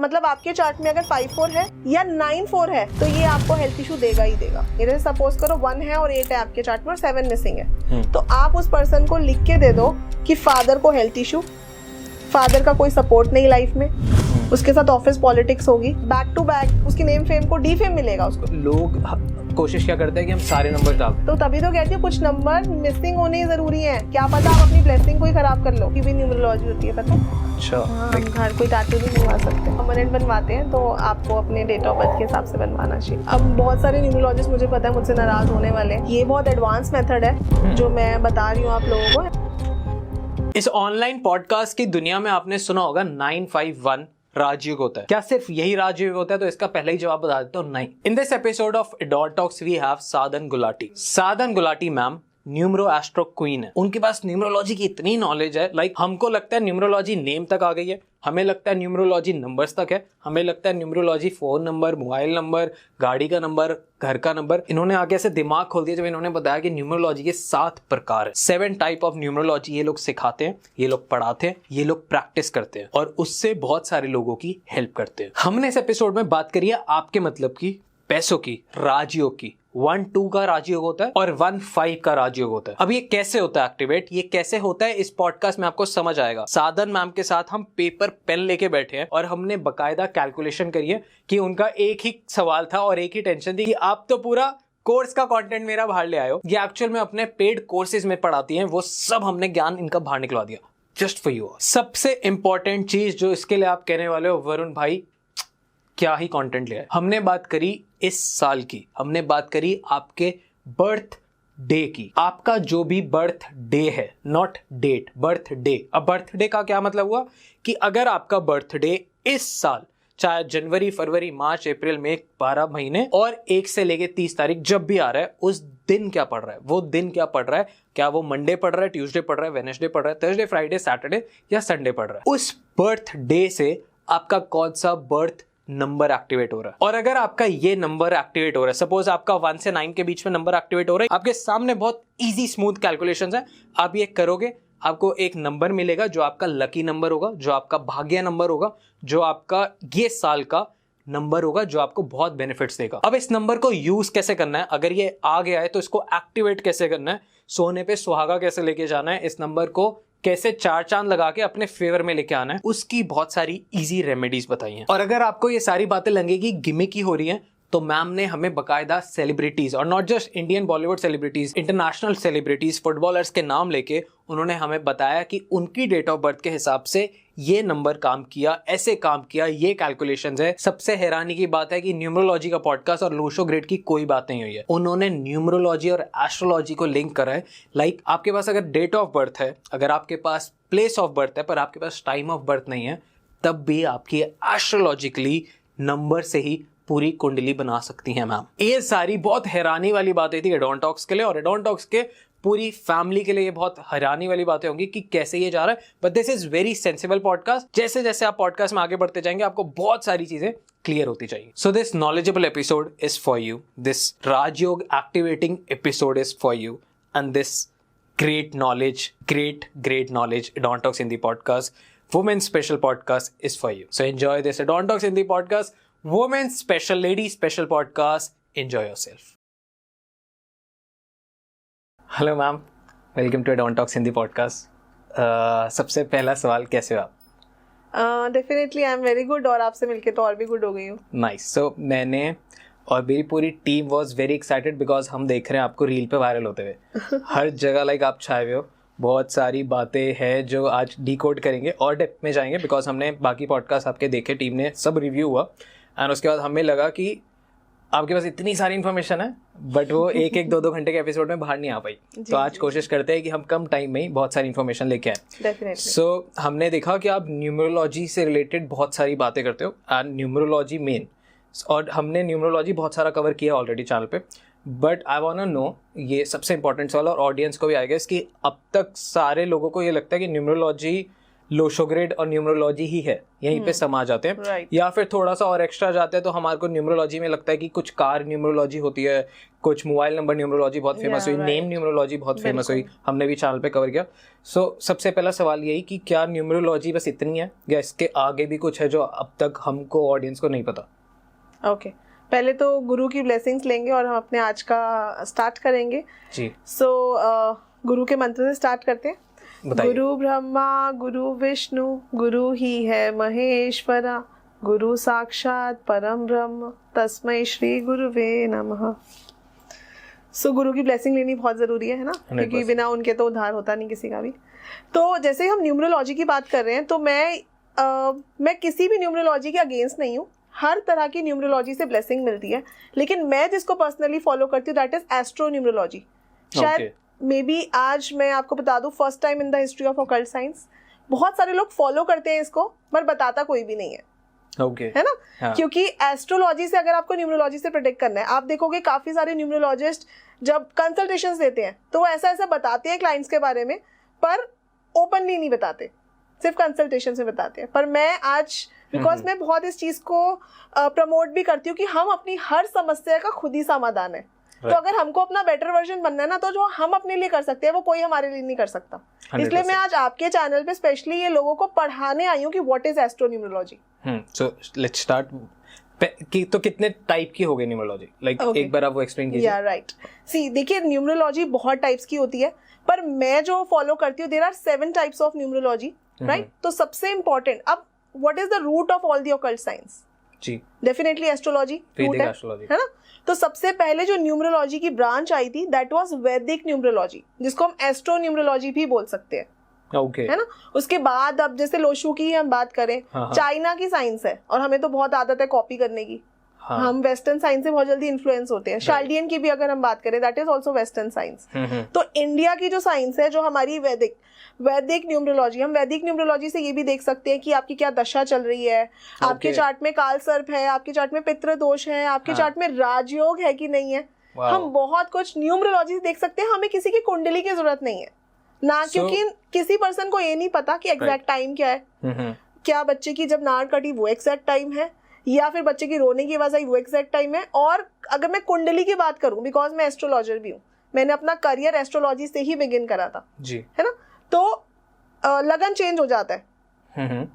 मतलब आपके चार्ट में अगर 5-4 है या 9-4 है तो ये आपको हेल्थ इशू देगा ही देगा। जैसे सपोज करो 1 है और 8 है आपके चार्ट में और 7 मिसिंग है, तो आप उस पर्सन को लिख के दे दो कि फादर को हेल्थ इशू, फादर का कोई सपोर्ट नहीं लाइफ में, उसके साथ ऑफिस पॉलिटिक्स होगी, बैक टू बैक उसकी नेम फेम को डीफेम मिलेगा उसको। लोग कोशिश क्या करते हैं कि हम सारे नंबर डाल, तो तभी तो कहती हूँ कुछ नंबर मिसिंग होने जरूरी है। क्या पता आप अपनी ब्लेसिंग को ही खराब कर लो, कि भी न्यूमरोलॉजी होती है पता है। अच्छा हम घर कोई टैटू नहीं बनवा सकते, परमानेंट बनवाते हैं तो आपको अपने डेट ऑफ बर्थ के हिसाब से बनवाना चाहिए। अब बहुत सारे न्यूमरोलॉजिस्ट मुझे पता है मुझसे नाराज होने वाले हैं, ये बहुत एडवांस मेथड है जो मैं बता रही हूँ आप लोगों को। इस ऑनलाइन पॉडकास्ट की दुनिया में आपने सुना होगा 951 राजयोग होता है। क्या सिर्फ यही राजयोग होता है? तो इसका पहले ही जवाब बता देता हूँ, नहीं। In this episode of adult talks we have Sadhan Gulati. Sadhan Gulati ma'am numero astro queen है। उनके पास न्यूमरोलॉजी की इतनी नॉलेज है, लाइक हमको लगता है न्यूमरोलॉजी नेम तक आ गई है, हमें लगता है न्यूमरोलॉजी नंबर्स तक है, हमें लगता है numerology phone number, mobile number, गाड़ी का नंबर, घर का नंबर। इन्होंने आगे से दिमाग खोल दिया जब इन्होंने बताया कि न्यूमरोलॉजी के 7 प्रकार है, 7 टाइप ऑफ न्यूमरोलॉजी ये लोग सिखाते हैं, ये लोग पढ़ाते हैं, ये लोग प्रैक्टिस करते हैं और उससे बहुत सारे लोगों की हेल्प करते हैं। हमने इस एपिसोड में बात करी है आपके मतलब की, पैसों की, राजयोग की। 1-2 का राजयोग होता है और 1-5 का राजयोग होता है। अब ये कैसे होता है एक्टिवेट, ये कैसे होता है, इस पॉडकास्ट में आपको समझ आएगा। साधन मैम के साथ हम पेपर पेन लेके बैठे हैं और हमने बकायदा कैलकुलेशन करी है कि उनका एक ही सवाल था और एक ही टेंशन थी कि आप तो पूरा कोर्स का कंटेंट मेरा बाहर ले आए हो, ये एक्चुअल में अपने पेड कोर्सेज में पढ़ाती हैं, वो सब हमने ज्ञान इनका बाहर निकलवा दिया जस्ट फॉर यू। सबसे इंपॉर्टेंट चीज जो इसके लिए आप कहने वाले हो, वरुण भाई क्या ही कंटेंट लिया है। हमने बात करी इस साल की, हमने बात करी आपके बर्थ डे की। आपका जो भी बर्थ डे है, नॉट डेट, बर्थ डे। अब बर्थ डे का क्या मतलब हुआ कि अगर आपका बर्थ डे इस साल चाहे जनवरी, फरवरी, मार्च, अप्रैल, मई 12 महीने और 1 से लेके 30 तारीख जब भी आ रहा है, उस दिन क्या पड़ रहा है, वो दिन क्या पड़ रहा है, क्या वो मंडे पड़ रहा है, ट्यूसडे पड़ रहा है, वेडनेसडे पड़ रहा है, थर्सडे, फ्राइडे, सैटरडे या संडे पड़ रहा है, उस बर्थ डे से आपका कौन सा बर्थ नंबर एक्टिवेट हो रहा है। और अगर आपका ये नंबर एक्टिवेट हो रहा है, सपोज आपका 1 से 9 के बीच में नंबर एक्टिवेट हो रहा है, आपके सामने बहुत इजी स्मूथ कैलकुलेशंस है, आप ये करोगे, आपको एक नंबर मिलेगा जो आपका लकी नंबर होगा, जो आपका भाग्य नंबर होगा, जो आपका ये साल का नंबर होगा, जो आपको बहुत बेनिफिट्स देगा। अब इस नंबर को यूज कैसे करना है, अगर ये आ गया है तो इसको एक्टिवेट कैसे करना है, सोने पे सुहागा कैसे लेके जाना है, इस नंबर को कैसे 4 चांद लगा के अपने फेवर में लेके आना है, उसकी बहुत सारी इजी रेमेडीज बताई हैं। और अगर आपको ये सारी बातें लगेगी गिमिक ही हो रही हैं, तो मैम ने हमें बकायदा सेलिब्रिटीज, और not just Indian Bollywood celebrities, international celebrities, footballers के नाम लेके उन्होंने हमें बताया कि उनकी डेट ऑफ बर्थ के हिसाब से ये नंबर काम किया, ऐसे काम किया, ये कैलकुलेशंस है। सबसे हैरानी की बात है कि न्यूमरोलॉजी का पॉडकास्ट और लोशो ग्रेड की कोई बात नहीं हुई है, उन्होंने न्यूमरोलॉजी और एस्ट्रोलॉजी को लिंक करा है। लाइक आपके पास अगर डेट ऑफ बर्थ है, अगर आपके पास प्लेस ऑफ बर्थ है, पर आपके पास टाइम ऑफ बर्थ नहीं है, तब भी आपकी एस्ट्रोलॉजिकली नंबर से ही पूरी कुंडली बना सकती हैं मैम। ये सारी बहुत हैरानी वाली बातें थी एडॉन टॉक्स के लिए, और एडॉन टॉक्स के पूरी फैमिली के लिए ये बहुत हैरानी वाली बातें होंगी कि कैसे ये जा रहा है। But this is very sensible podcast. जैसे जैसे आप पॉडकास्ट में आगे बढ़ते जाएंगे, आपको बहुत सारी चीजें क्लियर होती जाएंगी। So this knowledgeable episode is for you, this Rajyog activating episode is for you, and this great knowledge, great knowledge Adon Talks Hindi podcast, women's special podcast is for you. So enjoy this Adon Talks Hindi podcast, women's special, ladies special podcast. Enjoy yourself. Hello ma'am, welcome to Adon Talks Hindi podcast. सबसे पहला सवाल, कैसे हो आप? Definitely I am very good, और आपसे मिलके तो और भी गुड हो गई हूँ। नाइस। सो मैंने और मेरी पूरी team was very excited because हम देख रहे हैं आपको रील पे वायरल होते हुए हर जगह, लाइक आप छाए हुए हो। बहुत सारी बातें हैं जो आज डिकोड करेंगे और डेप्थ में जाएंगे, बिकॉज हमने बाकी पॉडकास्ट आपके देखे, टीम ने सब रिव्यू हुआ, एंड उसके बाद हमें लगा कि आपके पास इतनी सारी इन्फॉर्मेशन है बट वो 1-2 घंटे के एपिसोड में बाहर नहीं आ पाई। तो आज कोशिश करते हैं कि हम कम टाइम में ही बहुत सारी इन्फॉर्मेशन लेके आए। सो हमने देखा कि आप न्यूमरोलॉजी से रिलेटेड बहुत सारी बातें करते हो, एंड न्यूमरोलॉजी मेन, और हमने न्यूमरोलॉजी बहुत सारा कवर किया ऑलरेडी चैनल पे, but I want to know, ये सबसे इंपॉर्टेंट सवाल और ऑडियंस को भी आएगा, इसकी अब तक सारे लोगों को ये लगता है कि न्यूमरोलॉजी लोशोग्रेड और न्यूमरोलॉजी ही है, यहीं पे समा जाते हैं। Right. या फिर थोड़ा सा और एक्स्ट्रा जाते हैं तो हमारे को न्यूमरोलॉजी में लगता है कि कुछ कार न्यूमरोलॉजी होती है, कुछ मोबाइल नंबर न्यूमरोलॉजी बहुत फेमस हुई, नेम न्यूमरोलॉजी बहुत फेमस हुई, हमने भी चैनल पे कवर किया। सो सबसे पहला सवाल यही कि क्या न्यूमरोलॉजी बस इतनी है या इसके आगे भी कुछ है जो अब तक हमको ऑडियंस को नहीं पता? ओके, पहले तो गुरु की ब्लेसिंग्स लेंगे और हम अपने आज का स्टार्ट करेंगे जी। सो गुरु के मंत्र से स्टार्ट करते हैं। बताइए। गुरु ब्रह्मा गुरु विष्णु गुरु ही है महेश्वरा, गुरु साक्षात परम ब्रह्म तस्मै श्री गुरुवे नमः। सो गुरु की ब्लेसिंग लेनी बहुत जरूरी है ना, क्योंकि बिना उनके तो उद्धार होता नहीं किसी का भी। तो जैसे हम न्यूमरोलॉजी की बात कर रहे हैं तो मैं किसी भी न्यूमरोलॉजी के अगेंस्ट नहीं हूँ, हर तरह की न्यूमरोलॉजी से ब्लेसिंग मिलती है, लेकिन मैं जिसको पर्सनली फॉलो करती हूँ दैट इज एस्ट्रो न्यूमरोलॉजी। शायद मे बी आज मैं आपको बता दूं, first time in the history of occult science बहुत सारे लोग फॉलो करते हैं इसको, पर बताता कोई भी नहीं है। है ना? हाँ. क्योंकि एस्ट्रोलॉजी से अगर आपको न्यूमरोलॉजी से प्रेडिक्ट करना है, आप देखोगे काफी सारे न्यूमरोलॉजिस्ट जब कंसल्टेशंस देते हैं तो वो ऐसा बताते हैं क्लाइंट्स के बारे में, पर ओपनली नहीं बताते, सिर्फ कंसल्टेशन से बताते हैं। पर मैं आज बिकॉज मैं बहुत इस चीज को प्रमोट भी करती हूँ कि हम अपनी हर समस्या का खुद ही समाधान है। तो अगर हमको अपना बेटर वर्जन बनना है ना, तो जो हम अपने लिए कर सकते हैं वो कोई हमारे लिए नहीं कर सकता। इसलिए मैं आज आपके चैनल पे स्पेशली ये लोगों को पढ़ाने आई हूँ कि what is astro numerology. So let's start. तो कितने टाइप की हो गई न्यूमरोलॉजी? लाइक एक बार आप वो एक्सप्लेन कीजिए। राइट, सी देखिए न्यूमरोलॉजी बहुत टाइप्स की होती है, पर मैं जो फॉलो करती हूँ there are 7 types of numerology, right? तो सबसे इम्पोर्टेंट, अब what is the root of all the occult science? जी, डेफिनेटली एस्ट्रोलॉजी रूट है ना। तो सबसे पहले जो न्यूमरोलॉजी की ब्रांच आई थी दैट वाज वैदिक न्यूमरोलॉजी, जिसको हम एस्ट्रो न्यूमरोलॉजी भी बोल सकते हैं। Okay. है ना। उसके बाद अब जैसे लोशू की हम बात करें, चाइना की साइंस है और हमें तो बहुत आदत है कॉपी करने की। हम वेस्टर्न साइंस से बहुत जल्दी इन्फ्लुएंस होते हैं। शाल्डियन की भी अगर हम बात करें that is also western science. तो इंडिया की जो साइंस है, जो हमारी वैदिक न्यूमरोलॉजी, हम वैदिक न्यूमरोलॉजी से ये भी देख सकते हैं कि आपकी क्या दशा चल रही है, आपके चार्ट में काल सर्प है, आपके चार्ट में पितृ दोष है, आपके चार्ट में राजयोग है कि नहीं है। हम बहुत कुछ न्यूमरोलॉजी से देख सकते हैं। हमें किसी की कुंडली की जरूरत नहीं है ना, क्योंकि किसी पर्सन को ये नहीं पता कि एग्जैक्ट टाइम क्या है। क्या बच्चे की जब नाड़ कटी वो एग्जैक्ट टाइम है, या फिर बच्चे की रोने की आवाज आई वो एग्जैक्ट टाइम है। और अगर मैं कुंडली की बात करूं, बिकॉज मैं एस्ट्रोलॉजर भी हूँ, मैंने अपना करियर एस्ट्रोलॉजी से ही बिगिन करा था जी, है ना। तो लगन चेंज हो जाता है,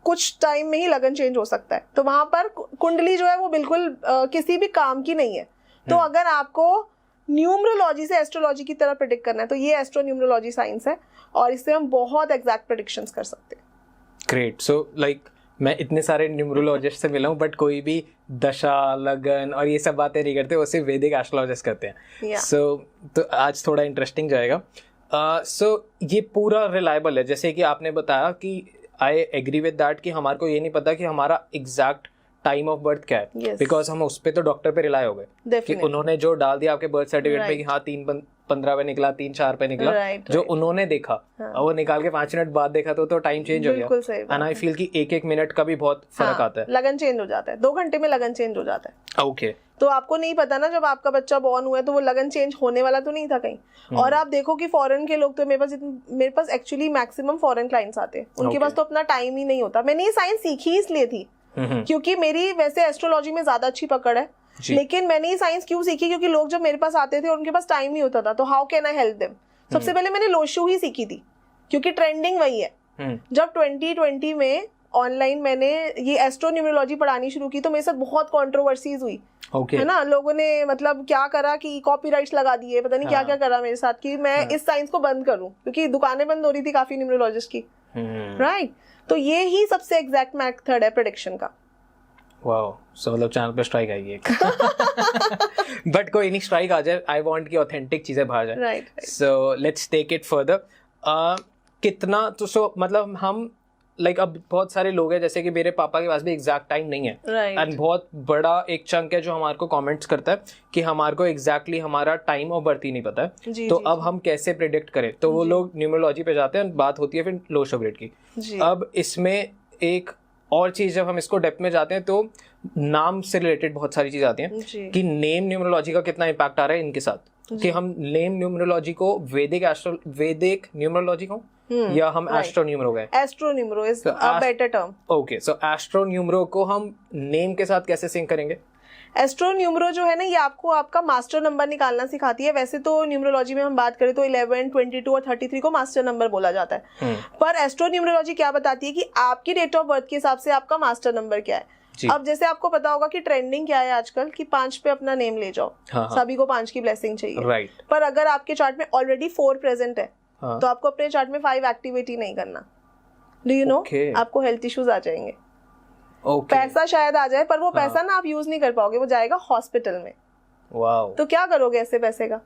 कुछ टाइम में ही लगन चेंज हो सकता है। तो वहां पर कुंडली जो है वो बिल्कुल किसी भी काम की नहीं है। तो अगर आपको न्यूमरोलॉजी से एस्ट्रोलॉजी की तरह प्रेडिक्ट करना है तो ये एस्ट्रो न्यूमरोलॉजी साइंस है, और इससे हम बहुत एग्जैक्ट प्रेडिक्शंस कर सकते हैं। ग्रेट। सो लाइक मैं इतने सारे न्यूमरोलॉजिस्ट से मिला हूँ, बट कोई भी दशा, लगन और ये सब बातें नहीं करते, वो सिर्फ वैदिक एस्ट्रोलॉजिस्ट करते हैं। तो आज थोड़ा इंटरेस्टिंग जाएगा। ये पूरा रिलायबल है, जैसे कि आपने बताया कि आई एग्री विद दैट कि हमारे को ये नहीं पता कि हमारा एग्जैक्ट टाइम ऑफ बर्थ क्या है, बिकॉज हम उस पे तो डॉक्टर पे रिलाय हो गए कि उन्होंने जो डाल दिया आपके बर्थ सर्टिफिकेट में कि हाँ 3:15 पे निकला, 3:04 पे निकला, जो उन्होंने देखा और वो निकाल के 5 मिनट बाद देखा तो टाइम चेंज हो गया। एंड आई फील कि एक मिनट का भी बहुत फर्क आता है। लगन चेंज हो जाता है, 2 घंटे में लगन चेंज हो जाता है। ओके। तो आपको नहीं पता ना, जब आपका बच्चा बॉर्न हुआ है तो वो लगन चेंज होने वाला तो नहीं था कहीं। और आप देखो कि फॉरेन के लोग तो मेरे पास एक्चुअली मैक्सिमम फॉरेन क्लाइंट्स आते हैं, उनके पास तो अपना टाइम ही नहीं होता। मैंने ये साइंस सीखी इसलिए थी क्योंकि मेरी वैसे एस्ट्रोलॉजी में ज्यादा अच्छी पकड़ है, लेकिन मैंने ये साइंस क्यों सीखी, क्योंकि लोग जब मेरे पास आते थे और उनके पास टाइम नहीं होता था, तो how can I help them. सबसे पहले मैंने लोशू ही सीखी थी, क्योंकि ट्रेंडिंग वही है। जब 2020 में ऑनलाइन मैंने ये एस्ट्रो न्यूमरोलॉजी पढ़ानी शुरू की तो मेरे साथ बहुत कंट्रोवर्सीज हुई। है ना, लोगों ने मतलब क्या करा कि कॉपीराइट्स लगा दिए, पता नहीं क्या क्या करा मेरे साथ कि मैं इस साइंस को बंद करूं, क्योंकि दुकानें बंद हो रही थी काफी न्यूमरोलॉजिस्ट की। राइट। तो ये ही सबसे एग्जैक्ट मेथड है प्रेडिक्शन का। वाओ, सो मतलब चैनल पे स्ट्राइक आएगी एक। बट कोई नहीं, स्ट्राइक आ जाए, आई वांट कि ऑथेंटिक चीजें बाहर जाए। Right. So let's take it further. कितना तो सो मतलब हम लाइक अब बहुत सारे लोग हैं, जैसे कि मेरे पापा के पास भी एग्जैक्ट टाइम नहीं है, एंड बहुत बड़ा एक चंक है जो हमारे को कमेंट्स करता है कि हमारे को एग्जैक्टली हमारा टाइम ऑफ बर्थ ही नहीं पता है। तो अब हम कैसे प्रेडिक्ट करें, तो वो लोग न्यूमरोलॉजी पे जाते हैं, बात होती है फिर लोशोग्रेड की। अब इसमें एक और चीज, जब हम इसको डेप्थ में जाते हैं तो नाम से रिलेटेड बहुत सारी चीज आती हैं कि नेम न्यूमरोलॉजी का कितना इम्पैक्ट आ रहा है इनके साथ, कि हम नेम न्यूमरोलॉजी को वैदिक न्यूमरोलॉजी को या हम right. एस्ट्रो न्यूमरो गए? Astro numero is a better term. Okay, so astro numero को हम नेम के साथ कैसे सिंक करेंगे? एस्ट्रो न्यूमरो जो है ना, ये आपको आपका मास्टर नंबर निकालना सिखाती है। वैसे तो न्यूमरोलॉजी में हम बात करें तो 11, 22 और 33 को मास्टर नंबर बोला जाता है, पर एस्ट्रो न्यूमरोलॉजी क्या बताती है कि आपकी डेट ऑफ बर्थ के हिसाब से आपका मास्टर नंबर क्या है। अब जैसे आपको पता होगा कि ट्रेंडिंग क्या है आजकल कि 5 पे अपना नेम ले जाओ। हाँ, सभी को 5 की ब्लेसिंग चाहिए, राइट। पर अगर आपके चार्ट में ऑलरेडी 4 प्रेजेंट है, तो आपको अपने चार्ट में 5 एक्टिविटी नहीं करना। डू यू नो, आपको हेल्थ इश्यूज आ जाएंगे। पैसा शायद आ जाए, पर वो पैसा ना आप यूज नहीं कर पाओगे, वो जाएगा हॉस्पिटल में। वाओ। तो क्या करोगे ऐसे पैसे का?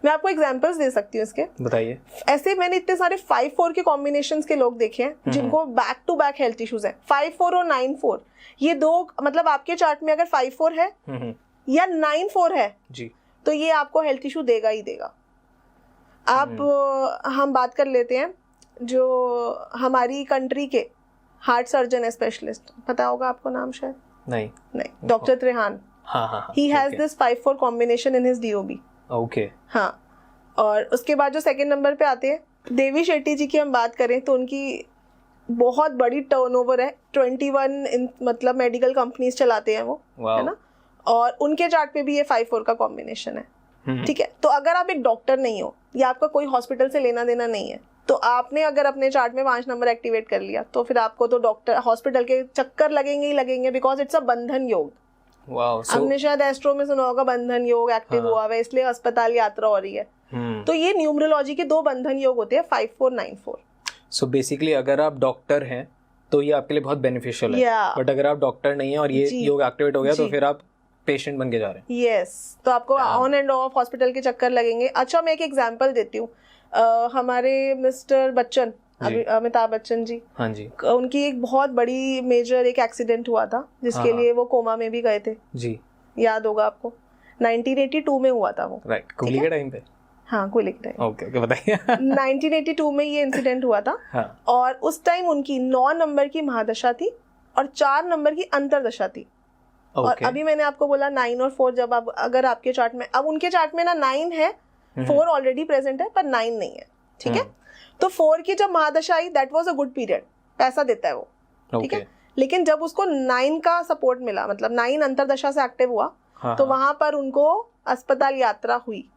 मैं आपको एग्जांपल्स दे सकती हूँ इसके, बताइए। ऐसे मैंने इतने सारे 5-4 के कॉम्बिनेशंस के लोग देखे हैं जिनको back to back health issues है। 5-4 और 9-4, ये दो, मतलब आपके चार्ट में अगर 5-4 है या 9-4 है जी, तो ये आपको हेल्थ इशू देगा ही देगा। आप हम बात कर लेते हैं जो हमारी कंट्री के हार्ट सर्जन है, स्पेशलिस्ट, पता होगा आपको नाम शायद? नहीं, doctor Trehan. He has this 5-4 combination in his DOB. Okay, हाँ। और उसके बाद जो सेकंड नंबर पे आते हैं देवी शेट्टी जी की हम बात करें तो उनकी बहुत बड़ी टर्नओवर है, 21 मतलब मेडिकल कंपनीज चलाते हैं वो, है ना। और उनके चार्ट पे भी ये 5-4 का कॉम्बिनेशन है, ठीक है। तो अगर आप एक डॉक्टर नहीं हो या आपका कोई हॉस्पिटल से लेना देना नहीं है, तो आपने अगर अपने चार्ट में 5 नंबर एक्टिवेट कर लिया, तो फिर आपको तो डॉक्टर हॉस्पिटल के चक्कर लगेंगे ही लगेंगे, बिकॉज इट्स अ बंधन योग। आपने शायद एस्ट्रो में सुना होगा बंधन योग एक्टिव हुआ है, इसलिए अस्पताल यात्रा हो रही है। तो ये न्यूमरोलॉजी के 2 बंधन योग होते हैं, 5-4, 9-4। सो बेसिकली अगर आप डॉक्टर हैं तो ये आपके लिए बहुत बेनिफिशियल है, बट अगर आप डॉक्टर नहीं है और ये योग एक्टिवेट हो गया तो फिर आप पेशेंट बन के जा रहे हैं। यस, तो आपको ऑन एंड ऑफ हॉस्पिटल के चक्कर लगेंगे। अच्छा, मैं एक एग्जांपल देती हूँ। हमारे मिस्टर बच्चन, अमिताभ बच्चन जी, हाँ जी, उनकी एक बहुत बड़ी मेजर एक एक्सीडेंट हुआ था जिसके लिए वो कोमा में भी गए थे जी, याद होगा आपको। 1982 में हुआ था वो, राइट, कुली के टाइम पे। हाँ, कुली के टाइम। ओके, बताइए। 1982 में ये इंसिडेंट हुआ था। हाँ। और उस टाइम उनकी 9 नंबर की महादशा थी और 4 नंबर की अंतरदशा थी। और अभी मैंने आपको बोला 9 और 4, जब आप अगर आपके चार्ट में, अब उनके चार्ट में ना 9 है, 4 ऑलरेडी प्रेजेंट है पर 9 नहीं है, ठीक है। तो 4 की जब महादशा आई, that was a good period, पैसा देता है वो, ठीक है। लेकिन जब उसको 9 का सपोर्ट मिला, मतलब 9 अंतरदशा से एक्टिव हुआ, तो वहां पर उनको अस्पताल यात्रा हुई।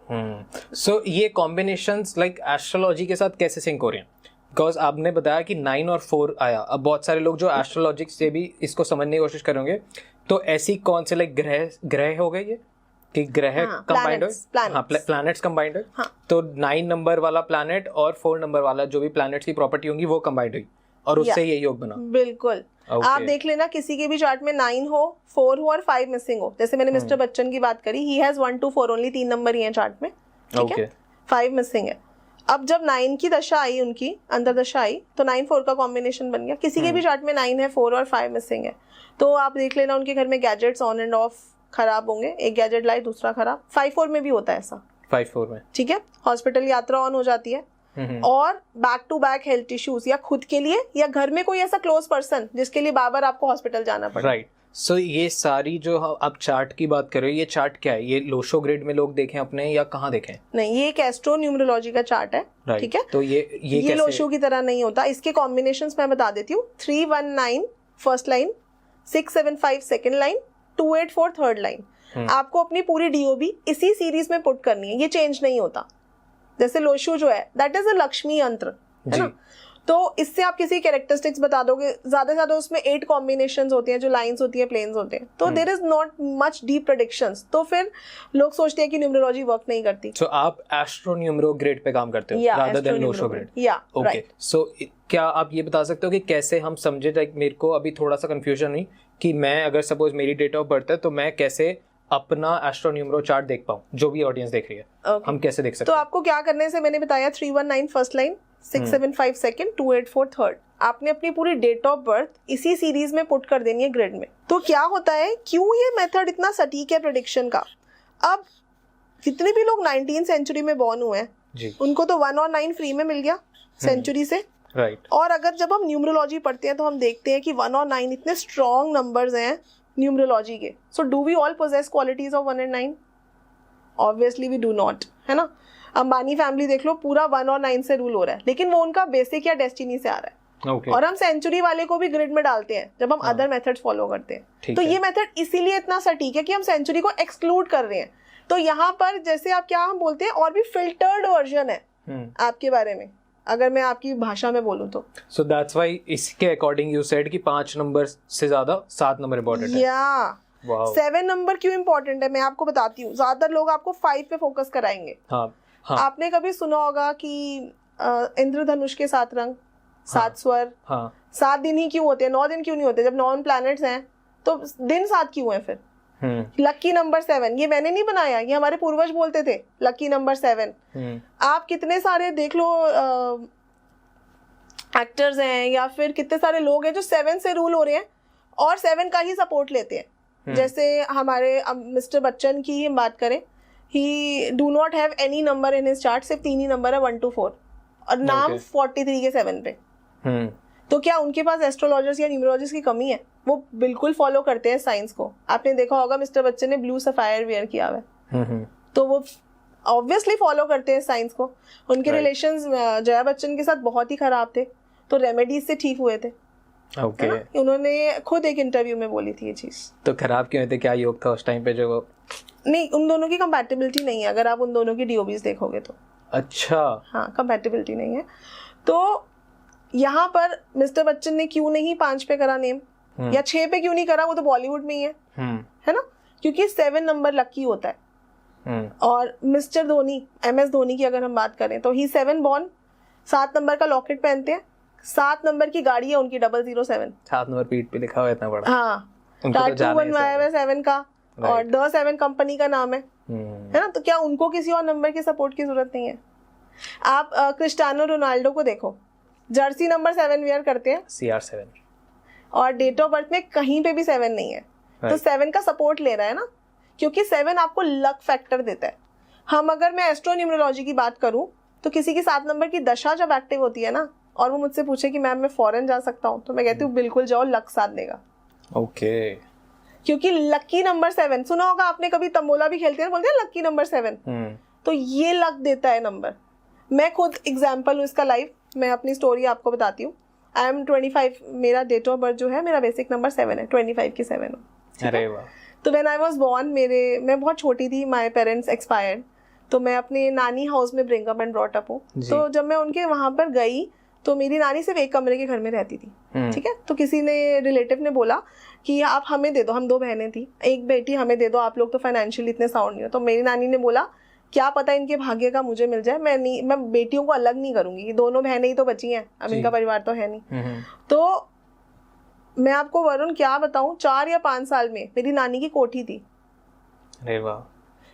सो ये कॉम्बिनेशंस लाइक एस्ट्रोलॉजी के साथ कैसे सिंक हो रहे हैं? बिकॉज आपने बताया कि 9 और 4 आया, अब बहुत सारे लोग जो एस्ट्रोलॉजी से भी इसको समझने की कोशिश करेंगे, तो ऐसी कौन से लाइक ग्रह हो गए ये कि ग्रह कंबाइंड हो, प्लैनेट्स कंबाइंड है, तो 9 नंबर वाला प्लैनेट और 4 नंबर वाला जो भी प्लैनेट्स की प्रॉपर्टी होंगी वो कंबाइंड हुई और उससे ये योग बना। बिल्कुल। आप देख लेना, किसी के भी चार्ट में 9 हो, 4 हो और 5 मिसिंग हो। जैसे मैंने मिस्टर बच्चन की बात करी, he has 1 to 4 only, 3 number ही है चार्ट में, ठीक है, 5 मिसिंग है। अब जब 9 की दशा आई, उनकी अंतरदशा आई, तो 9-4 का कॉम्बिनेशन बन गया। किसी के भी चार्ट में 9 है, 4 और 5 मिसिंग है, तो आप देख लेना उनके घर में गैजेट्स ऑन एंड ऑफ खराब होंगे, एक गैजेट लाए दूसरा खराब। 5-4 में भी होता है ऐसा, 5-4 में, ठीक है। हॉस्पिटल यात्रा ऑन हो जाती है और back to back health issues, या खुद के लिए या घर में कोई ऐसा क्लोज पर्सन जिसके लिए बार बार आपको हॉस्पिटल जाना पड़े, राइट। सो ये सारी जो आप चार्ट की बात कर रहे हो, ये चार्ट क्या है? ये लोशो ग्रिड में लोग देखें अपने या कहाँ देखें? नहीं, ये एक एस्ट्रो न्यूमरोलॉजी का चार्ट है, ठीक है। तो ये लोशो की तरह नहीं होता। इसके कॉम्बिनेशंस मैं बता देती हूँ। 319 first line, 675 second line, 284 third line. आपको अपनी पूरी डीओबी इसी सीरीज में पुट करनी है, ये चेंज नहीं होता। जैसे लोशो जो है, दैट इज अ लक्ष्मी यंत्र, है ना। तो इससे आप किसी कैरेक्टरिस्टिक्स बता दोगे, ज्यादा से ज्यादा उसमें 8 कॉम्बिनेशंस होती हैं, जो लाइंस होती है, प्लेन्स होते हैं, तो there is not much deep predictions. तो फिर लोग सोचते हैं कि न्यूमरोलॉजी वर्क नहीं करती। सो आप एस्ट्रो न्यूमरो ग्रिड पे काम करते हो रादर देन लोशो ग्रिड? या, ओके। सो क्या आप ये बता सकते हो कि कैसे हम समझे, लाइक मेरे को अभी थोड़ा सा कंफ्यूजन हुई कि मैं अगर सपोज मेरी डेट ऑफ बर्थ है तो मैं कैसे अपना एस्ट्रो न्यूमरो चार्ट देख पाऊं, जो भी ऑडियंस देख रही है, हम कैसे देख सकते हैं? तो आपको क्या करने से मैंने बताया, 319 फर्स्ट लाइन, 675 सेकंड, 284 थर्ड। आपने अपनी पूरी डेट ऑफ बर्थ इसी सीरीज में पुट कर देनी है ग्रिड में। तो क्या होता है, क्यों ये मेथड इतना सटीक है प्रेडिक्शन का? अब जितने भी लोग 19th सेंचुरी में बॉर्न हुए हैं, उनको तो 1 और 9 फ्री में मिल गया सेंचुरी से, राइट। और अगर जब हम न्यूमरोलॉजी पढ़ते हैं तो हम देखते हैं कि 1 और 9 इतने स्ट्रॉन्ग नंबर्स हैं न्यूमरोलॉजी के। So do we all possess qualities of 1 and 9? Obviously we do not, है ना। अंबानी फैमिली देख लो, पूरा 1 और 9 से रूल हो रहा है, लेकिन वो उनका बेसिक या डेस्टिनी से आ रहा है। Okay. और हम सेंचुरी वाले को भी ग्रिड में डालते हैं जब हम अदर मेथड्स फॉलो करते हैं। तो ये मेथड इसीलिए इतना सटीक है कि हम सेंचुरी को एक्सक्लूड कर रहे हैं। तो यहाँ पर जैसे आप क्या हम बोलते हैं, और भी फिल्टर्ड वर्जन है आपके बारे में, अगर मैं आपकी भाषा में बोलूँ तो। सो दैट्स व्हाई इसके अकॉर्डिंग यू सेड कि 5 नंबर से ज्यादा 7 नंबर इम्पोर्टेंट है। या 7 नंबर क्यों इम्पोर्टेंट है मैं आपको बताती हूँ। ज्यादातर लोग आपको 5 पे फोकस कराएंगे। हाँ, हाँ. आपने कभी सुना होगा कि इंद्रधनुष के 7 रंग, 7 स्वर, 7 दिन ही क्यों होते हैं, 9 दिन क्यों नहीं होते? जब 9 प्लैनेट्स हैं तो दिन 7 क्यों है फिर? लकी नंबर 7 ये मैंने नहीं बनाया, ये हमारे पूर्वज बोलते थे, लकी नंबर 7। आप कितने सारे देख लो एक्टर्स हैं या फिर कितने सारे लोग हैं जो 7 से रूल हो रहे हैं और 7 का ही सपोर्ट लेते हैं। जैसे हमारे मिस्टर बच्चन की हम बात करें, ही do not have any number in his chart, सिर्फ 3 ही नंबर है, 1 to 4, और नाम 43 के 7 पे। तो क्या उनके पास एस्ट्रोलॉजर्स या न्यूमरोलॉजिस्ट की कमी है? वो बिल्कुल फॉलो करते हैं साइंस को। आपने देखा होगा मिस्टर बच्चन ने ब्लू सफायर वेयर किया हुआ है, तो वो ऑब्वियसली फॉलो करते हैं साइंस को। उनके रिलेशंस जया बच्चन के साथ बहुत ही खराब थे, तो रेमेडीज से ठीक हुए थे। Okay. उन्होंने खुद एक इंटरव्यू में बोली थी ये चीज। तो खराब क्यों थे? क्या योग था उस टाइम पे जो वो? नहीं, उन दोनों की कंपैटिबिलिटी नहीं है, अगर आप उन दोनों की डीओबीज देखोगे तो। अच्छा, हाँ, कंपैटिबिलिटी नहीं है। तो यहाँ पर मिस्टर बच्चन ने क्यों नहीं 5 पे करा नेम, या 6 पे क्यों नहीं करा? वो तो बॉलीवुड में ही है ना, क्योंकि 7 नंबर लकी होता है। और मिस्टर धोनी, MS धोनी की अगर हम बात करें तो ही 7 बॉर्न, 7 नंबर का लॉकेट पहनते हैं, 7 नंबर की गाड़ी है उनकी 007, 7 नंबर पीठ पे लिखा हुआ है इतना बड़ा। हाँ, टैटू बनवाया हुआ है 7 का, और द 7 कंपनी का नाम है ना। तो क्या उनको किसी और नंबर के सपोर्ट की जरूरत नहीं है? आप क्रिस्टियानो रोनाल्डो को देखो, जर्सी नंबर 7 वेयर करते हैं, CR7, और डेट ऑफ बर्थ में कहीं पे भी 7 नहीं है। तो 7 का सपोर्ट ले रहा है ना, क्योंकि 7 आपको लक फैक्टर देता है। हम अगर मैं एस्ट्रोन्यूमरोलॉजी की बात करूं तो किसी की 7 नंबर की दशा जब एक्टिव होती है ना, और वो मुझसे पूछे कि मैम मैं फॉरेन जा सकता हूँ, तो मैं कहती हूँ बिल्कुल जाओ, लक साथ देगा। ओके। क्योंकि लकी नंबर 7 सुना होगा आपने, कभी तंबोला भी खेलते हैं, बोलते हैं लकी नंबर 7, तो ये लक देता है नंबर। मैं खुद एग्जाम्पल हूँ इसका लाइव, मैं अपनी स्टोरी आपको बताती हूँ। आई एम 25, मेरा डेट ऑफ बर्थ जो है, मेरा बेसिक नंबर 7 है, 25 की 7 हूँ। अरे वाह। तो व्हेन आई वाज बोर्न, मैं बहुत छोटी थी, माय पेरेंट्स एक्सपायर्ड, तो मैं अपने नानी हाउस में bring up and brought up हूँ। तो जब मैं उनके वहां पर गई तो मेरी नानी सिर्फ एक कमरे के घर में रहती थी, ठीक है। तो किसी ने, रिलेटिव ने बोला कि आप हमें दे दो, हम 2 बहनें थी, एक बेटी हमें दे दो, आप लोग तो फाइनेंशियली इतने साउंड नहीं हो। तो मेरी नानी ने बोला क्या पता इनके भाग्य का मुझे मिल जाए, मैं बेटियों को अलग नहीं करूंगी, 2 बहनें ही तो बची हैं, अब इनका परिवार तो है नहीं। तो मैं आपको वरुण क्या बताऊं, 4 या 5 साल में मेरी नानी की कोठी थी। अरे वाह।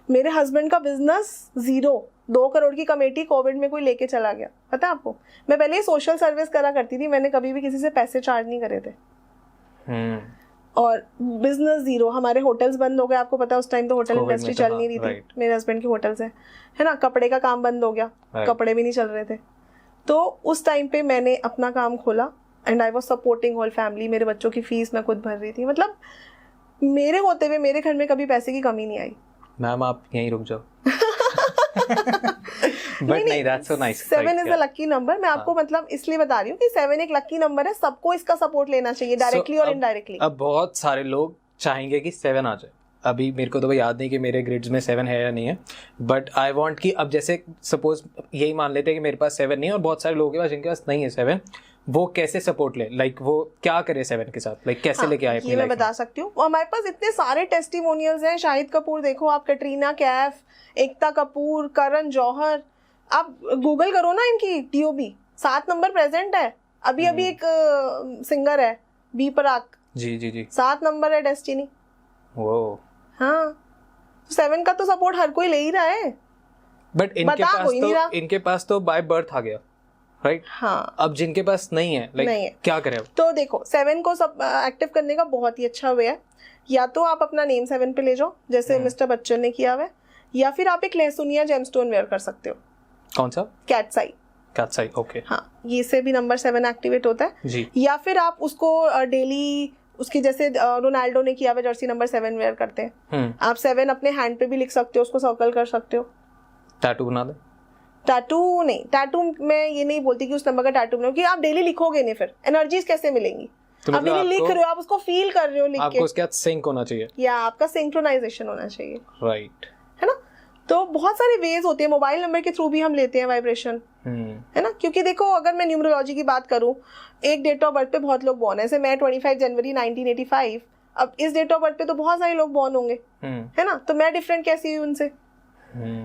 मेरे हस्बैंड का बिजनेस 0, 2 करोड़ की कमेटी कोविड में कोई लेके चला गया, पता है आपको। मैं पहले ही सोशल सर्विस करा करती थी, मैंने कभी भी किसी से पैसे चार्ज नहीं करे थे। और बिजनेस 0, हमारे होटल्स बंद हो गए, आपको पता है उस टाइम तो होटल इंडस्ट्री चल नहीं रही थी, मेरे हस्बैंड के होटल्स है ना। कपड़े का काम बंद हो गया, कपड़े भी नहीं चल रहे थे। तो उस टाइम पे मैंने अपना काम खोला and I was supporting whole family. मेरे बच्चों की फीस मैं खुद भर रही थी, मतलब मेरे होते हुए मेरे घर में कभी पैसे की कमी नहीं आई। मैम आप यहीं रुक जाओ। But नहीं, that's so nice. 7 is a lucky number। मैं आपको मतलब इसलिए बता रही हूँ कि 7 एक लकी नंबर है, सबको इसका सपोर्ट लेना चाहिए, डायरेक्टली और इनडायरेक्टली। अब बहुत सारे लोग चाहेंगे कि 7 आ जाए। अभी मेरे को तो याद नहीं कि मेरे ग्रिड्स में 7 है या नहीं है, बट आई वांट कि अब जैसे सपोज यही मान लेते हैं कि मेरे पास 7 नहीं है, और बहुत सारे लोगों के पास जिनके पास नहीं है 7, वो कैसे सपोर्ट ले, लाइक वो क्या करे 7 के साथ, लाइक कैसे लेके आए अपनी लाइफ में? मैं बता सकती हूँ। हमारे पास इतने सारे टेस्टिमोनियल्स हैं। शाहिद कपूर देखो आप, कैटरीना कैफ, एकता कपूर, करण जौहर, आप गूगल करो ना, इनकी टीओबी 7 नंबर प्रेजेंट है। अभी एक सिंगर है बी प्राक, जी 7 नंबर है डेस्टिनी। वो हाँ, 7 का तो सपोर्ट हर कोई ले ही रहा है, बट इनके पास तो बाय बर्थ आ गया, राइट? हाँ। अब जिनके पास नहीं है, लाइक क्या करें? तो देखो 7 को सब एक्टिव करने का बहुत ही अच्छा वे है। या तो आप अपना नेम 7 पे ले जाओ, जैसे मिस्टर बच्चन ने किया हुआ है, या फिर आप एक लहसुनिया जेमस्टोन वेयर कर सकते हो। कौन सा? कैट्साई, ओके। हाँ, ये से भी नंबर 7 एक्टिवेट होता है जी। या फिर आप उसको डेली उसकी, जैसे रोनाल्डो ने किया हुआ जर्सी नंबर 7 वेयर करते हैं, आप 7 अपने हैंड पे भी लिख सकते हो, उसको सर्कल कर सकते हो, टैटू बना दे। टैटू नहीं, टैटू मैं ये नहीं बोलती कि उस नंबर का टैटू बनाओ, कि आप डेली लिखोगे नहीं, फिर एनर्जीज कैसे मिलेंगी? तो आप डेली लिख रहे हो, आप उसको फील कर रहे हो लिख के, आपको उसके साथ सिंक होना चाहिए, या आपका सिंक्रोनाइजेशन होना चाहिए, राइट, है ना? तो बहुत सारे वेज होते हैं, मोबाइल नंबर के थ्रू भी हम लेते हैं वाइब्रेशन, है ना? क्योंकि देखो, अगर मैं न्यूमरोलॉजी की बात करूं, एक डेट ऑफ बर्थ पे बहुत लोग बॉर्न है, जैसे मैं 25 जनवरी 1985, अब इस डेट ऑफ बर्थ पे तो बहुत सारे लोग बॉर्न होंगे, है ना? तो मैं डिफरेंट कैसी हुई उनसे?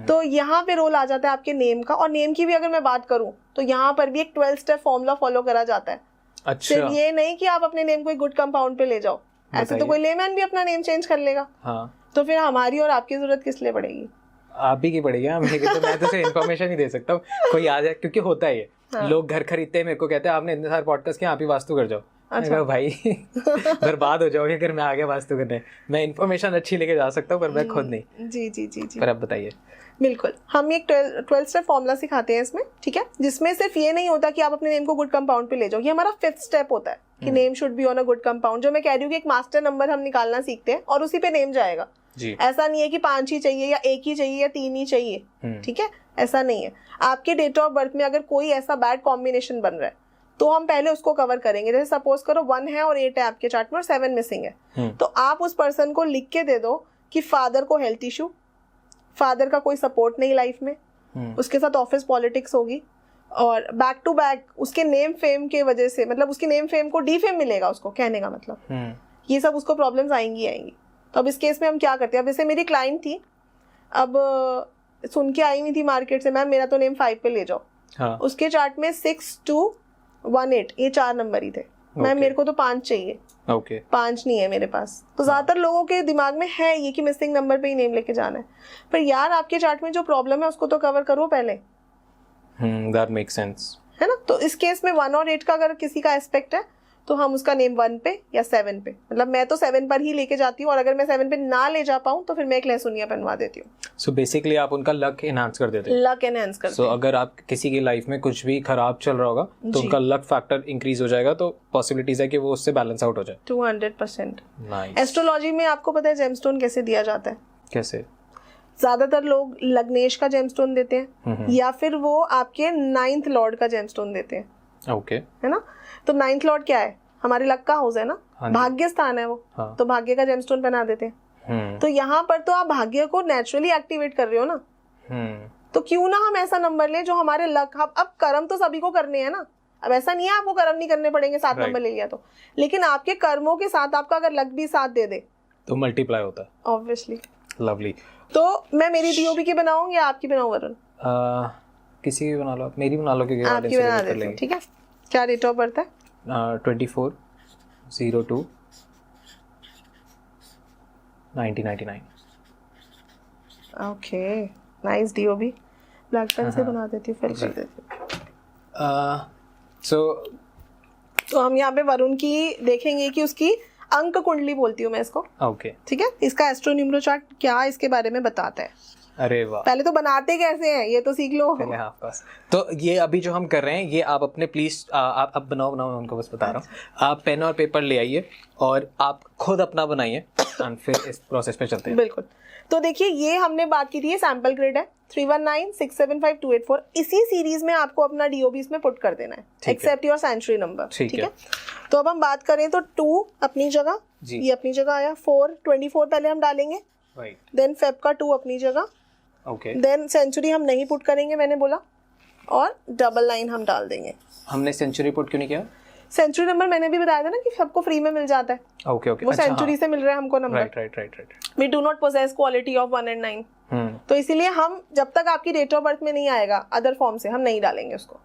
तो यहाँ पे रोल आ जाता है आपके नेम का। और नेम की भी अगर मैं बात करूं तो यहाँ पर भी एक 12 स्टेप फॉर्मूला फॉलो करा जाता है। अच्छा, सिर्फ ये नहीं कि आप अपने नेम को एक गुड कंपाउंड पे ले जाओ, ऐसे तो कोई लेमैन भी अपना नेम चेंज कर लेगा। हाँ, तो फिर हमारी और आपकी जरूरत किस लिए पड़ेगी? आप ही की पड़ेगी। मैं तो सिर्फ इन्फॉर्मेशन ही दे सकता हूँ, कोई आ जाए, क्योंकि होता है ये, लोग घर खरीदते हैं, मेरे को कहते हैं आपने इतने सारे पॉडकास्ट किए, आप ही वास्तु कर जाओ। अच्छा भाई बर्बाद हो जाओगे अगर मैं आ गया वास्तु करने। मैं इन्फॉर्मेशन अच्छी लेके जा सकता हूँ पर मैं खुद नहीं। जी जी जी जी, पर अब बताइए। बिल्कुल, हम एक 12 स्टेप फॉर्मूला सिखाते हैं इसमें, ठीक है, जिसमें सिर्फ ये नहीं होता कि आप अपने नेम को गुड कंपाउंड पे ले जाओ, ये हमारा 5th स्टेप होता है कि name should be on a good compound. जो मैं कह रही हूँ कि एक मास्टर नंबर हम निकालना सीखते हैं और उसी पे नेम जाएगा जी। ऐसा नहीं है कि 5 ही चाहिए या 1 ही चाहिए या 3 ही चाहिए, ठीक है, ऐसा नहीं है। आपके डेट ऑफ बर्थ में अगर कोई ऐसा बैड कॉम्बिनेशन बन रहा है तो हम पहले उसको कवर करेंगे। जैसे सपोज करो 1 है और 8 है आपके चार्ट में और 7 मिसिंग है, तो आप उस पर्सन को लिख के दे दो कि फादर को हेल्थ इशू, फादर का कोई सपोर्ट नहीं लाइफ में, उसके साथ ऑफिस पॉलिटिक्स होगी, और बैक टू बैक उसके नेम फेम के वजह से, मतलब उसकी नेम फेम को डीफेम मिलेगा, उसको कहने का मतलब ये सब उसको प्रॉब्लम्स आएंगी आएंगी। तो अब इस केस में हम क्या करते हैं, अब जैसे मेरी क्लाइंट थी, अब सुन के आई हुई थी मार्केट से, मैम मेरा तो नेम 5 पे ले जाओ। हाँ। उसके चार्ट में 6, 2, 1, 8 ये 4 नंबर ही थे। मैम मेरे को तो 5 चाहिए। 5 नहीं है मेरे पास। तो ज्यादातर लोगों के दिमाग में है ये कि मिसिंग नंबर पे ही नेम लेके जाना है, पर यार आपके चार्ट में जो प्रॉब्लम है उसको तो कवर करो पहले। That makes sense, है ना? तो इस केस में 1 और 8 का अगर किसी का एस्पेक्ट है तो हम उसका नेम 1 पे या 7 पे, मतलब मैं तो 7 पर ही लेके जाती हूँ, और अगर मैं 7 पे ना ले जा पाऊँ तो फिर मैं एक लहसुनिया बनवा देती हूँ। सो बेसिकली आप उनका लक एनहांस कर देते हैं। लक एनहांस करते हैं। अगर आप किसी की लाइफ में कुछ भी खराब चल रहा होगा तो उनका लक फैक्टर इंक्रीज हो जाएगा, तो पॉसिबिलिटीज है कि वो उससे बैलेंस आउट हो जाए। 200%। नाइस। एस्ट्रोलॉजी में आपको पता है जेमस्टोन कैसे दिया जाता है? कैसे? ज्यादातर लोग लग्नेश का जेमस्टोन देते हैं या फिर वो आपके 9th लॉर्ड का जेमस्टोन देते हैं। ओके, है ना? तो 9th लॉर्ड क्या है? हमारे लक का हाउस है ना, भाग्य स्थान है वो। हाँ। तो भाग्य का जेमस्टोन बना देते हैं। तो यहाँ पर तो आप भाग्य को नेचुरली एक्टिवेट कर रहे हो ना, तो क्यों ना हम ऐसा नंबर ले जो हमारे लक, अब कर्म तो सभी को करने हैं ना, अब ऐसा नहीं है आपको कर्म नहीं करने पड़ेंगे 7 नंबर ले लिया तो, लेकिन आपके कर्मों के साथ आपका अगर लक भी साथ दे दे तो मल्टीप्लाई होता है ऑब्वियसली। लवली। तो मैं मेरी डीओबी की बनाऊं या आपकी बनाऊं वरुण? किसी की बना लो, मेरी बना लो, क्योंकि आपकी बना देते हैं, ठीक है। क्या डेट ऑफ बर्थ है? 24/02/1999। Okay, nice DOB. Black pen से बना देती हूँ, फिल कर देती हूँ। तो हम यहाँ पे वरुण की देखेंगे कि उसकी अंक कुंडली बोलती हूँ मैं इसको। ओके, ठीक है। इसका एस्ट्रो न्यूमरो चार्ट क्या इसके बारे में बताता है। अरे वाह, पहले तो बनाते कैसे हैं ये तो सीख लो पहले। हाँ, बस तो ये अभी जो हम कर रहे हैं ये आप अपने प्लीज आप अब बनाओ, मैं उनको बस बता रहा हूँ। आप पेन और पेपर ले आइए और आप खुद अपना बनाइए और फिर इस प्रोसेस पे चलते हैं। बिल्कुल। तो देखिए, ये हमने बात की थी, ये सैंपल ग्रिड है 319675284। इसी सीरीज में आपको अपना डीओबी इसमें पुट कर देना है, एक्सेप्ट योर सेंचुरी नंबर, ठीक है। तो अब हम बात करें तो 2 अपनी जगह, ये अपनी जगह आया। 4/24 पहले हम डालेंगे, देन फेब का 2 अपनी जगह, देन सेंचुरी हम नहीं पुट करेंगे मैंने बोला, और 999 हम डाल देंगे। हमने सेंचुरी पुट क्यों नहीं किया? सेंचुरी नंबर मैंने भी बताया था ना कि सबको फ्री में मिल जाता है। ओके ओके, वो सेंचुरी से मिल रहा है हमको number. Right. We do not possess quality of 1 and 9। तो इसीलिए हम जब तक आपकी डेट ऑफ बर्थ में नहीं आएगा अदर फॉर्म से हम नहीं डालेंगे उसको,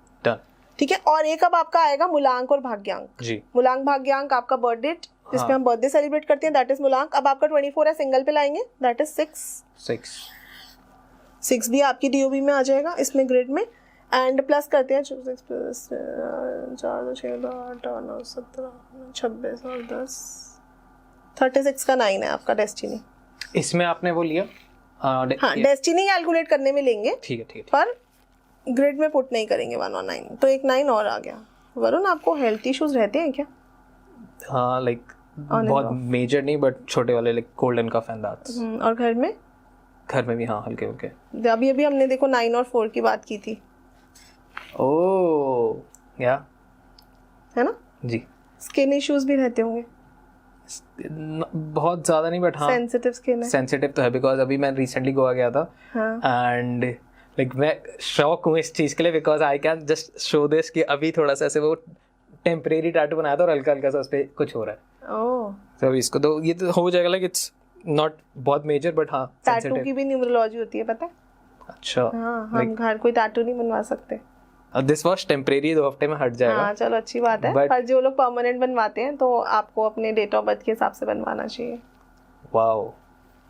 ठीक है। और एक अब आपका आएगा मूलांक और भाग्यांक जी। मूलांक भाग्यांक आपका बर्थ डेट जिसमें हम बर्थडे सेलिब्रेट करते हैं, दैट इज मूलांक। अब आपका 24 है, सिंगल पे लाएंगे, दैट इज 6 भी आपकी डीओबी में आ जाएगा इसमें ग्रिड में। एंड प्लस करते हैं 6 प्लस 4 6 8 9 17 26 और 10 36 का 9 है आपका डेस्टिनी। इसमें आपने वो लिया हाँ, डेस्टिनी कैलकुलेट करने में लेंगे, ठीक है, पर ग्रिड में पुट नहीं करेंगे 1 और 9। तो एक 9 और आ गया। वरुण, आपको हेल्थ इश्यूज रहते हैं क्या? हाँ, लाइक बहुत मेजर नहीं बट छोटे वाले, like cold and cough and that's. और घर में घर में भी हाँ हल्के हल्के। अभी अभी हमने देखो 9 और 4 की बात की थी, ओह या है ना। जी, स्किन इश्यूज भी रहते होंगे, बहुत ज़्यादा नहीं बट हाँ सेंसिटिव स्किन है। सेंसिटिव तो है, बिकॉज अभी मैं रिसेंटली गोवा गया था एंड लाइक मैं शॉक हूँ इस चीज़ के लिए, because I can just show this कि अभी थोड़ा सा ऐसे वो टेम्परेरी टैटू बनाया था और हल्का हल्का सा उस पर कुछ हो रहा है। ओह, तो इसको तो ये तो हो जाएगा, लाइक इट्स नॉट बहुत मेजर बट हाँ टैटू की भी न्यूमरोलॉजी होती है पता है। अच्छा, हाँ, हम घर कोई टैटू नहीं बनवा सकते। दिस वॉज टेम्परेरी, 2 हफ्ते में हट जाएगा। हाँ चलो अच्छी बात है, पर जो लोग परमानेंट बनवाते हैं तो आपको अपने डेट ऑफ बर्थ के हिसाब से बनवाना चाहिए। वाओ,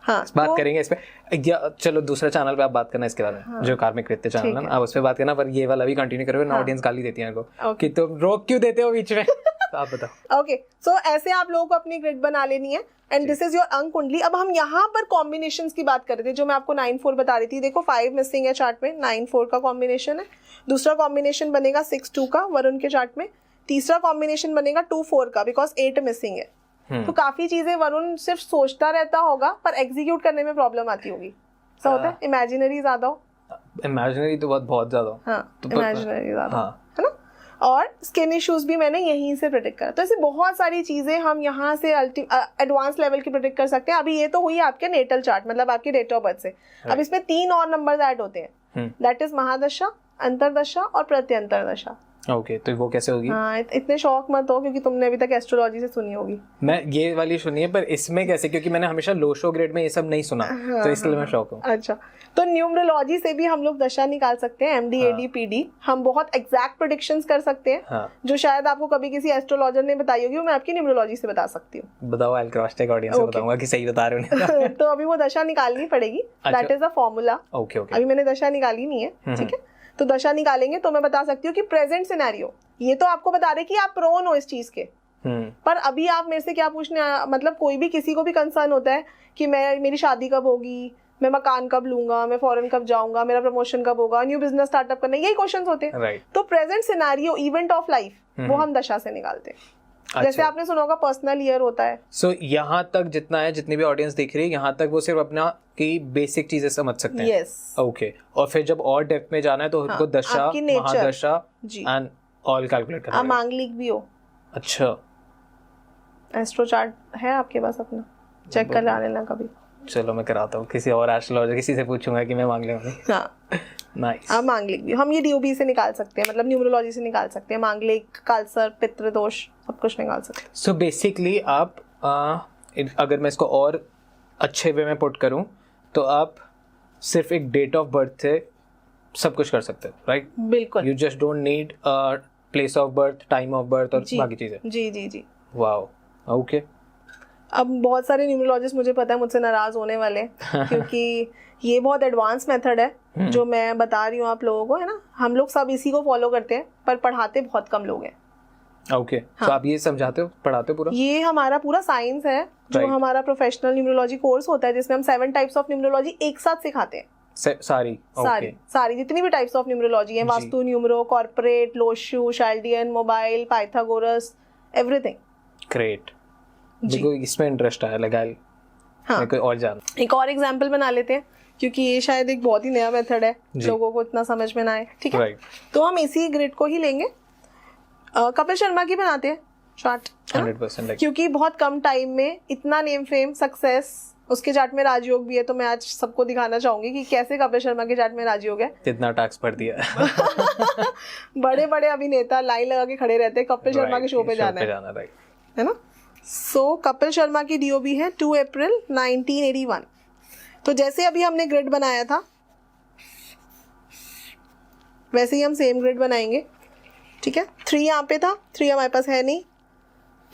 हाँ बात तो, करेंगे इस पे, या चलो दूसरा चैनल पे आप बात करना इसके बारे में। हाँ, जो कार्मिक कृत्य चैनल है आप उस पे बात करना, पर ये वाला भी कंटिन्यू करोगे ना, ऑडियंस गाली देती है इनको कि तुम रोक क्यों देते हो बीच में। तो आप बताओ। ओके, सो ऐसे आप लोगों को अपनी ग्रिड बना लेनी है एंड दिस इज योर अंक कुंडली। अब हम यहाँ पर कॉम्बिनेशंस की बात कर रहे थे, जो मैं आपको 9-4 बता रही थी। देखो 5 मिसिंग है चार्ट में, 9-4 का कॉम्बिनेशन है। दूसरा कॉम्बिनेशन बनेगा 6-2 का वरुण के चार्ट में। तीसरा कॉम्बिनेशन बनेगा 2-4 का, बिकॉज 8 मिसिंग है। तो काफी चीजें वरुण सिर्फ सोचता रहता होगा पर एग्जीक्यूट करने में प्रॉब्लम आती होगी। ऐसा होता है, इमेजिनरी ज्यादा हो। इमेजिनरी तो बहुत ज्यादा। हाँ, इमेजिनरी ज्यादा हाँ, है ना। और स्किन इश्यूज भी मैंने यहीं से प्रेडिक्ट करा। तो ऐसे बहुत सारी चीजें हम यहाँ से एडवांस लेवल की प्रेडिक्ट कर सकते हैं। अभी ये तो हुई आपके नेटल चार्ट, मतलब आपके डेट ऑफ बर्थ से। अब इसमें 3 और नंबर्स ऐड होते हैं, दैट इज महादशा, अंतरदशा और प्रत्यंतर दशा। ओके, तो वो कैसे होगी? हाँ, इतने शौक मत हो क्योंकि तुमने अभी तक एस्ट्रोलॉजी से सुनी होगी। मैं ये वाली सुनी है, पर इसमें कैसे, क्योंकि मैंने हमेशा लोशो ग्रेड में ये सब नहीं सुना। तो इसलिए मैं शौक हूँ। अच्छा, तो न्यूमरोलॉजी से भी हम लोग दशा निकाल सकते हैं, MD, AD, PD। हम बहुत एग्जैक्ट प्रेडिक्शंस कर सकते हैं, जो शायद आपको कभी किसी एस्ट्रोलॉजर ने बताई होगी, वो मैं आपकी न्यूमरोलॉजी से बता सकती हूँ। बताओ, I will cross check audience से बताऊंगा कि सही बता रहे हो। तो अभी वो दशा निकालनी पड़ेगी, that is a formula. Okay okay, अभी मैंने दशा निकाली नहीं है, ठीक है। तो दशा निकालेंगे तो मैं बता सकती हूँ कि प्रेजेंट सिनेरियो, ये तो आपको बता रहे कि आप प्रोन हो इस चीज के। पर अभी आप मेरे से क्या पूछने, मतलब कोई भी किसी को भी कंसर्न होता है कि मेरी शादी कब होगी, मैं मकान कब लूंगा, मैं फॉरेन कब जाऊंगा, मेरा प्रमोशन कब होगा, न्यू बिजनेस स्टार्टअप करना, यही क्वेश्चंस होते हैं। right. तो present scenario, event of life, वो हम दशा से निकालते हैं। अच्छा। जैसे आपने सुना होगा पर्सनल ईयर होता है। सो यहाँ तक जितना है, जितनी भी ऑडियंस देख रही है, यहाँ तक वो सिर्फ अपना की बेसिक चीजें समझ सकते हैं। Yes, okay. और फिर जब और डेप्थ में जाना है तो उनको दशा, महादशा एंड ऑल कैलकुलेट करना है। मांगलिक भी हो। अच्छा, एस्ट्रो चार्ट है आपके पास अपना, चेक कर लेना कभी। चलो मैं कराता हूँ, किसी और एस्ट्रोलॉजर किसी से पूछूंगा कि मैं मांग लूंगा। हाँ, नाइस। आप मांगलिक भी, हम ये DOB से निकाल सकते हैं, मतलब न्यूमरोलॉजी से निकाल सकते हैं। मांगलिक, कालसर, पितृदोष, सब कुछ निकाल सकते हैं। सो बेसिकली आप अगर मैं इसको और अच्छे वे में पुट करूँ तो आप सिर्फ एक डेट ऑफ बर्थ से सब कुछ कर सकते हो, राइट? बिल्कुल। You just don't need place of birth, time of birth और बाकी चीजें। जी जी जी। Wow, okay. अब बहुत सारे न्यूमरोलॉजिस्ट, मुझे पता है, मुझसे नाराज होने वाले हैं क्योंकि ये बहुत एडवांस मेथड है जो मैं बता रही हूँ आप लोगों को, है ना। हम लोग सब इसी को फॉलो करते हैं पर पढ़ाते बहुत कम लोग हैं। ओके, तो आप ये समझाते हो, पढ़ाते हो पूरा? ये हमारा पूरा साइंस है, जो हमारा प्रोफेशनल न्यूमरोलॉजी कोर्स होता है, जिसमें हम 7 टाइप्स ऑफ न्यूमरोलॉजी एक साथ सिखाते हैं। सारी जितनी भी टाइप्स ऑफ न्यूमरोलॉजी है, Vastu numero, corporate, Lo Shu, Chaldean, mobile, Pythagoras, everything. Great. देखो इसमें इंटरेस्ट है, लगा। हाँ, कोई और जान। एक और एग्जांपल बना लेते हैं क्योंकि ये शायद एक बहुत ही नया मेथड है, लोगों को इतना समझ में ना आए, ठीक है। तो हम इसी ग्रिड को ही लेंगे, कपिल शर्मा की बनाते हैं चार्ट, 100%, क्योंकि बहुत कम टाइम में इतना नेम फेम सक्सेस, उसके चार्ट में राजयोग भी है। तो मैं आज सबको दिखाना चाहूंगी कि कैसे कपिल शर्मा के चार्ट में राजयोग है। कितना टैक्स पड़ दिया। बड़े बड़े अभिनेता लाइन लगा के खड़े रहते हैं कपिल शर्मा के शो पे जाना है ना। सो कपिल शर्मा की DOB है 2 अप्रैल 1981। तो जैसे अभी हमने ग्रिड बनाया था वैसे ही हम सेम ग्रिड बनाएंगे, ठीक है। 3 यहाँ पे था, 3 हमारे पास है नहीं।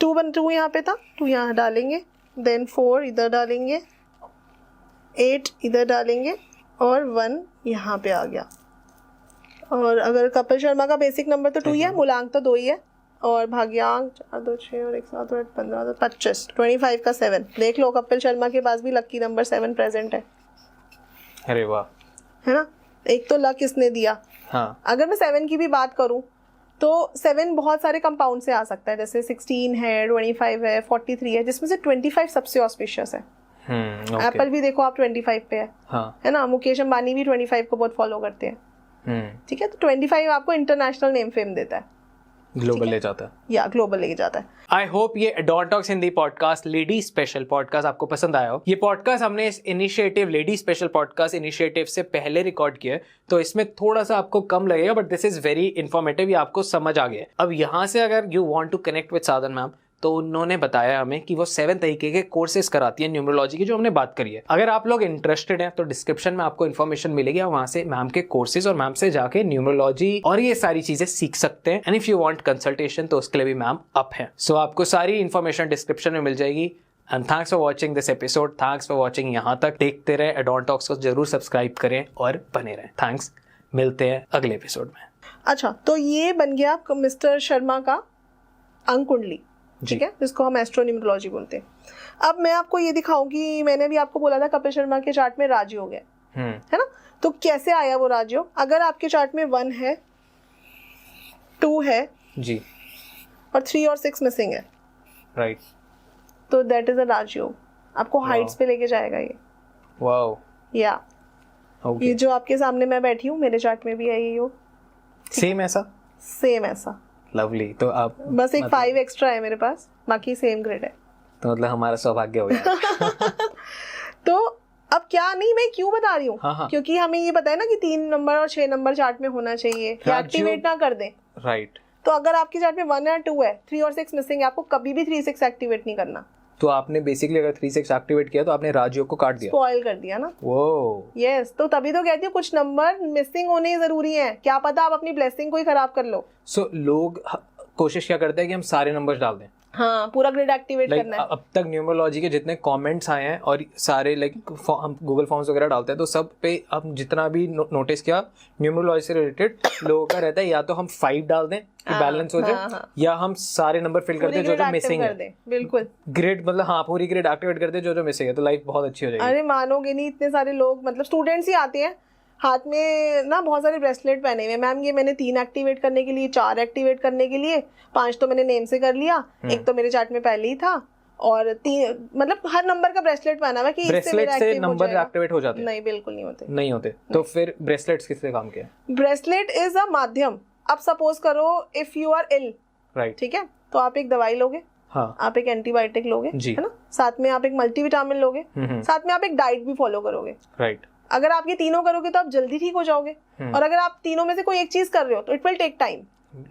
2 यहाँ पे था, 2 यहाँ डालेंगे, देन 4 इधर डालेंगे, 8 इधर डालेंगे और 1 यहाँ पे आ गया। और अगर कपिल शर्मा का बेसिक नंबर तो 2 ही है, मूलांक तो 2 ही है, और भाग्यांक 4, 2, 6 और 1, 7, 8, 15, 25, 25 का 7। देख लो कपिल शर्मा के पास भी लकी नंबर 7 प्रेजेंट है। अरे वाह, है ना। एक तो लक इसने दिया। हाँ। अगर मैं 7 की भी बात करूं तो 7 बहुत सारे कंपाउंड से आ सकता है, जैसे 16 है, 25 है, 43 है, जिसमें से 25 सबसे ऑस्पिशियस है। okay. एप्पल भी देखो आप 25 पे है, हाँ, है ना। मुकेश अंबानी भी 25 को बहुत फॉलो करते हैं, ठीक है। तो 25 आपको इंटरनेशनल नेम फेम देता है, ग्लोबल ले जाता है, या ग्लोबल लेके जाता है। आई होप ये add-on talks Hindi podcast lady special podcast आपको पसंद आया हो। ये पॉडकास्ट हमने इस initiative lady special podcast initiative से पहले रिकॉर्ड किया है, तो इसमें थोड़ा सा आपको कम लगेगा, but this is very informative, ये आपको समझ आ गया है। अब यहाँ से अगर you want to connect with Sadhan ma'am, तो उन्होंने बताया हमें कि वो 7 तरीके के कोर्सेज कराती है न्यूमरोलॉजी की, जो हमने बात करी है। अगर आप लोग इंटरेस्टेड हैं तो डिस्क्रिप्शन में आपको इन्फॉर्मेशन मिलेगी, आप वहां से मैम के कोर्सेज और मैम से जाके न्यूमरोलॉजी और ये सारी चीजें सीख सकते हैं। And if you want consultation तो उसके लिए भी मैम अप है। सो आपको सारी इन्फॉर्मेशन डिस्क्रिप्शन में मिल जाएगी। And thanks for watching this episode, thanks for watching यहाँ तक। देखते रहे एडॉन टॉक्स को, जरूर सब्सक्राइब करें और बने रहें। थैंक्स, मिलते हैं अगले एपिसोड में। अच्छा, तो ये बन गया मिस्टर शर्मा का अंक कुंडली, ठीक है, जिसको हम एस्ट्रोन्यूमरोलॉजी बोलते हैं। अब मैं आपको ये दिखाऊंगी, मैंने भी आपको बोला था कपिल शर्मा के चार्ट में राजयोग है ना। तो कैसे आया वो राजयोग? अगर आपके चार्ट में 1 है, 2 है जी, और 3 और 6 मिसिंग है, राइट, तो दैट इज अ राजयोग। आपको हाइट्स पे लेके जाएगा ये। वाओ, या ये जो आपके सामने मैं बैठी हूँ, मेरे चार्ट में भी है ये योग, सेम ऐसा, सेम ऐसा, लवली। तो आप बस एक 5 एक्स्ट्रा है मेरे पास, बाकी सेम ग्रिड है। तो मतलब हमारा सौभाग्य हो गया। तो अब क्या, नहीं मैं क्यों बता रही हूँ, हाँ। क्योंकि हमें ये पता है ना कि 3 नंबर और 6 नंबर चार्ट में होना चाहिए, एक्टिवेट ना कर दें। राइट। तो अगर आपके चार्ट में 1 या 2 है, 3 और 6 मिसिंग है, आपको कभी भी 3 6 एक्टिवेट नहीं करना। तो आपने बेसिकली अगर 3 6 एक्टिवेट किया तो आपने राजयोग को काट दिया, स्पॉइल कर दिया ना। वो यस, तो तभी तो कहती हूँ कुछ नंबर मिसिंग होने जरूरी है। क्या पता आप अपनी ब्लेसिंग को ही खराब कर लो। सो लोग कोशिश क्या करते हैं कि हम सारे नंबर्स डाल दें, हाँ, पूरा ग्रिड एक्टिवेट लाइक करना है। अब तक न्यूमरोलॉजी के जितने कमेंट्स आए हैं और सारे लाइक हम गूगल फॉर्म्स वगैरह डालते हैं, तो सब पे अब जितना भी नोटिस किया न्यूमरोलॉजी से रिलेटेड लोगों का रहता है, या तो हम 5 डाल दें कि बैलेंस हो जाए, या हम सारे नंबर फिल कर दें जो जो मिसिंग है। बिल्कुल, ग्रिड मतलब हाँ, पूरी ग्रिड एक्टिवेट कर दे जो जो मिसिंग है, तो लाइफ बहुत अच्छी हो जाएगी। अरे मानोगे नहीं, इतने सारे लोग, मतलब स्टूडेंट्स ही आते हैं हाथ में ना बहुत सारे ब्रेसलेट पहने हुए, मैम ये मैंने 3 एक्टिवेट करने के लिए, 4 एक्टिवेट करने के लिए, 5 तो मैंने नेम से कर लिया, एक तो मेरे चार्ट में पहले ही था, और 3 मतलब हर नंबर का ब्रेसलेट पहना हुआ कि इससे मेरा से एक्टिव हो नंबर जाएगा। एक्टिवेट हो जाते हैं? नहीं, बिल्कुल नहीं होते, नहीं होते। तो फिर ब्रेसलेट्स किससे काम किया? ब्रेसलेट इज अ माध्यम। अब सपोज करो if you are ill, right, ठीक है, तो आप एक दवाई लोगे, हाँ, आप एक एंटीबायोटिक लोगे, है ना, साथ में आप एक मल्टीविटामिन लोगे, साथ में आप एक डाइट भी फॉलो करोगे, राइट। अगर आप ये तीनों करोगे तो आप जल्दी ठीक हो जाओगे, और अगर आप तीनों में से कोई एक चीज कर रहे हो तो it will take time,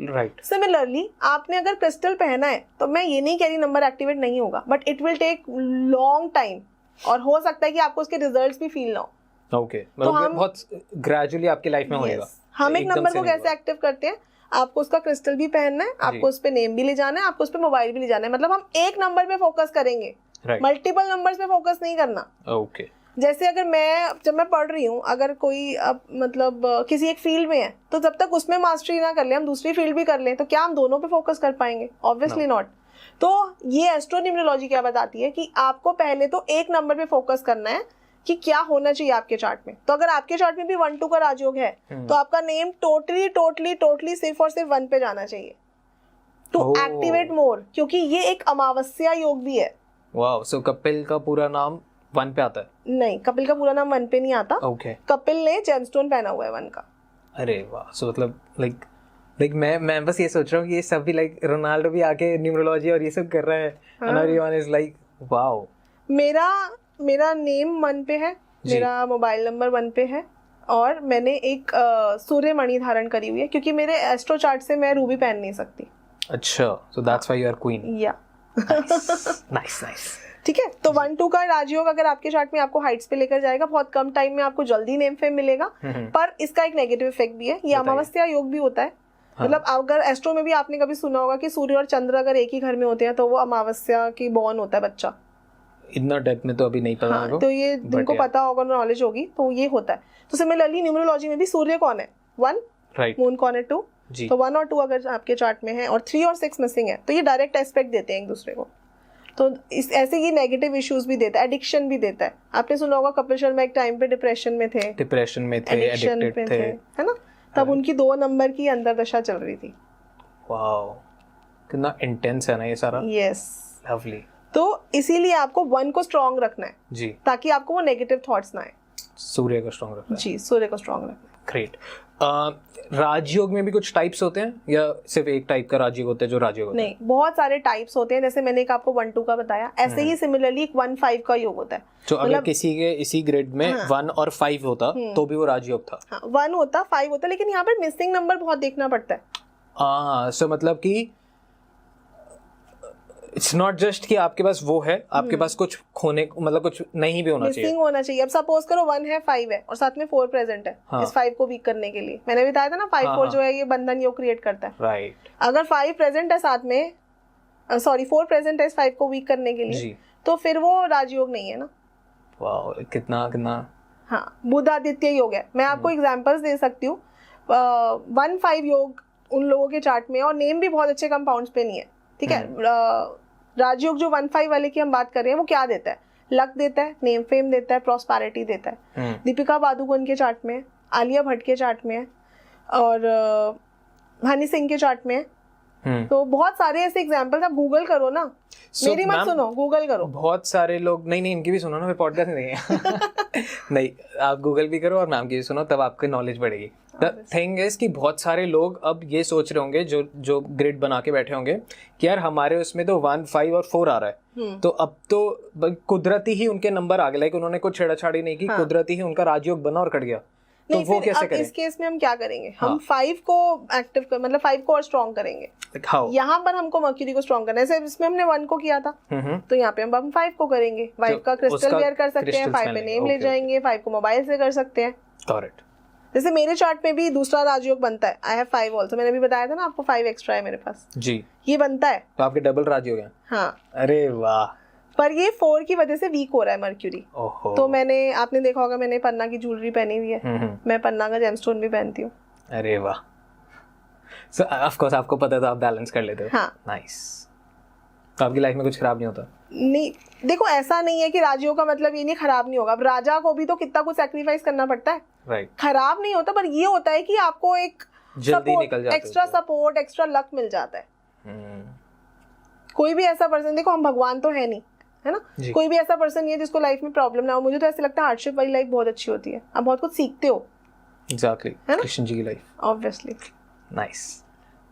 right. Similarly आपने अगर क्रिस्टल पहना है, तो मैं ये नहीं कह रही नंबर एक्टिवेट नहीं होगा, but it will take long time, और हो सकता है कि आपको उसके रिजल्ट्स भी फील ना हो। ओके, मतलब बहुत ग्रेजुअली आपकी लाइफ में होएगा। हम एक नंबर को कैसे एक्टिव करते हैं, आपको उसका क्रिस्टल भी पहनना है, आपको उस पे नेम भी ले जाना है, आपको उस पे मोबाइल भी ले जाना है, मतलब हम एक नंबर पे फोकस करेंगे, मल्टीपल नंबर्स पे फोकस नहीं करना। ओके। जैसे अगर जब मैं पढ़ रही हूँ, अगर कोई अब मतलब किसी एक फील्ड में है, तो जब तक उसमें मास्टरी ना कर ले, हम दूसरी फील्ड भी कर लें, तो क्या हम दोनों पे फोकस कर पाएंगे? Obviously not. तो ये एस्ट्रोन्यूमरोलॉजी क्या बताती है कि आपको पहले तो एक नंबर पे फोकस करना है कि क्या होना चाहिए आपके चार्ट में। तो अगर आपके चार्ट में भी 1 2 का राजयोग है, तो आपका नेम टोटली सिर्फ और सिर्फ 1 पे जाना चाहिए टू एक्टिवेट मोर, क्योंकि ये एक अमावस्या योग भी है। वाओ, सो कपिल का पूरा नाम 1 पे आता है? नहीं, कपिल का पूरा नाम 1 पे नहीं आता। ओके। कपिल ने जेमस्टोन पहना हुआ है 1 का। अरे वाह, सो मतलब लाइक मैं बस ये सोच रहा हूँ कि ये सब भी लाइक रोनाल्डो भी आके न्यूमरोलॉजी और ये सब कर रहा है, and everyone is like wow. मेरा नेम 1 पे है, मेरा मोबाइल नंबर 1 पे है, और मैंने एक सूर्य मणि धारण करी हुई है, क्योंकि मेरे एस्ट्रो चार्ट से मैं रूबी पहन नहीं सकती। अच्छा, so that's why you are queen. या नाइस। ठीक है, तो 1 2 का राजयोग अगर आपके चार्ट में आपको हाइट्स पे लेकर जाएगा, बहुत कम टाइम में आपको जल्दी नेम फेम मिलेगा, पर इसका एक नेगेटिव इफेक्ट भी है, ये अमावस्या योग भी होता है। मतलब अगर एस्ट्रो में भी आपने कभी सुना होगा कि सूर्य और चंद्र अगर एक ही घर में होते हैं, तो वो अमावस्या की बॉर्न होता है बच्चा। इतना डेप्थ में तो अभी नहीं पता मेरे को, तो ये जिनको पता होगा, नॉलेज होगी, तो ये होता है। तो सिमिलरली न्यूमरोलॉजी में भी सूर्य कौन है? 1, राइट, मून कौन है? 2। तो 1 और 2 अगर आपके चार्ट में है और 3 और 6 मिसिंग है, तो ये डायरेक्ट एस्पेक्ट देते हैं एक दूसरे को। तो इस ऐसे ही नेगेटिव इश्यूज भी देता है, एडिक्शन भी देता है। आपने सुना होगा कपिल शर्मा एक टाइम पे डिप्रेशन में थे, एडिक्टेड थे, है ना, तब उनकी 2 नंबर की अंतर्दशा चल रही थी। वाओ, कितना इंटेंस है ना ये सारा। Yes, lovely. तो इसीलिए आपको 1 को स्ट्रॉन्ग रखना है जी, ताकि आपको वो नेगेटिव थॉट्स ना आए। सूर्य को स्ट्रॉन्ग रखना है। जी, सूर्य को स्ट्रॉन्ग रखना है। ग्रेट। राजयोग में भी कुछ टाइप्स होते हैं या सिर्फ एक टाइप का राजयोग होता है जो राजयोग होता है? नहीं, बहुत सारे टाइप्स होते हैं। जैसे मैंने एक आपको 1-2 का बताया, ऐसे ही सिमिलरली एक 1-5 का योग होता है। तो अगर किसी के इसी ग्रेड में 1 और 5 होता तो भी वो राजयोग था? हाँ, 1 होता, 5 होता, लेकिन यहाँ पर मिसिंग नंबर बहुत देखना पड़ता है। सो मतलब कि इट्स नॉट जस्ट कि आपके पास वो है, आपके पास कुछ खोने मतलब कुछ नहीं भी होना चाहिए, मिसिंग होना चाहिए। अब सपोज करो 1 है, 5 है और साथ में 4 प्रेजेंट है। हाँ। इस 5 को वीक करने के लिए मैंने बताया था ना, 5-4 जो है ये बंधन योग क्रिएट करता है। राइट। अगर 5 प्रेजेंट है साथ में, 4 प्रेजेंट है इस 5 को वीक करने के लिए जी। तो फिर वो राजयोग नहीं है ना। वाह, कितना कितना। हाँ, बुध आदित्य योग है। मैं आपको एग्जांपल्स दे सकती हूँ। 1-5 योग उन लोगों के चार्ट में, और नेम भी बहुत अच्छे कंपाउंड्स पे नहीं है, ठीक है। राजयोग जो 1-5 वाले की हम बात कर रहे हैं वो क्या देता है? लक देता है, नेम फेम देता है, प्रॉस्पेरिटी देता है। दीपिका पादुकोण के चार्ट में, आलिया भट्ट के चार्ट में और हनी सिंह के चार्ट में। तो बहुत सारे ऐसे एग्जांपल्स, आप गूगल करो ना। मेरी मत सुनो, गूगल करो। बहुत सारे लोग नहीं इनकी भी सुनो ना, फिर पॉडकास्ट नहीं है। नहीं, आप गूगल भी करो और मैम की भी सुनो, तब आपकी नॉलेज बढ़ेगी। द थिंग इज कि बहुत सारे लोग अब ये सोच रहे होंगे जो ग्रिड बना के बैठे होंगे कि यार हमारे उसमें तो 1, 5 और 4 आ रहा है, तो अब तो कुदरती ही उनके नंबर आ गए। लाइक उन्होंने कुछ छेड़ाछाड़ी नहीं की, कुदरती ही उनका राजयोग बना और कट गया। तो वो कैसे करें? इस केस में हम क्या करेंगे? हम 5 को एक्टिव कर, मतलब 5 को और स्ट्रॉन्ग करेंगे। यहाँ पर हमको मर्क्यूरी को स्ट्रॉन्ग करना है। जैसे इसमें हमने 1 को किया था, तो यहाँ पे हम 5 को करेंगे। 5 का क्रिस्टल वेयर कर सकते हैं, 5 पे नेम ले जाएंगे, 5 को मोबाइल से कर सकते हैं। करेक्ट। जैसे मेरे चार्ट में भी दूसरा राजयोग बनता है। I have 5 also. मैंने भी बताया था ना आपको, 5 एक्स्ट्रा है मेरे पास जी, ये बनता है। तो आपके डबल राजयोग हैं? हाँ। अरे वाह। पर ये 4 की वजह से वीक हो रहा है मर्क्यूरी। ओहो। तो आपने देखा होगा मैंने पन्ना की ज्वेलरी पहनी हुई है। मैं पन्ना का जेमस्टोन भी पहनती हूँ। अरे वाह। सो ऑफ कोर्स आपको पता है तो आप बैलेंस कर लेते हो। हाँ। नाइस। तो आपकी लाइफ में कुछ खराब नहीं होता? नहीं, देखो ऐसा नहीं है कि राजयोग का मतलब ये नहीं खराब नहीं होगा। अब राजा को भी तो कितना कुछ सैक्रिफाइस करना पड़ता है। राइट। खराब नहीं होता, पर ये होता है कि आपको एक जल्दी निकल जाता है, एक्स्ट्रा सपोर्ट, एक्स्ट्रा लक मिल जाता है। कोई भी ऐसा पर्सन, देखो हम भगवान तो है नहीं, है ना। कोई भी ऐसा पर्सन नहीं है जिसको लाइफ में प्रॉब्लम ना हो। मुझे तो ऐसे लगता है हार्डशिप वाली लाइफ बहुत अच्छी होती है। आप बहुत कुछ सीखते हो। एग्जैक्टली, कृष्ण जी की life. Obviously. Nice,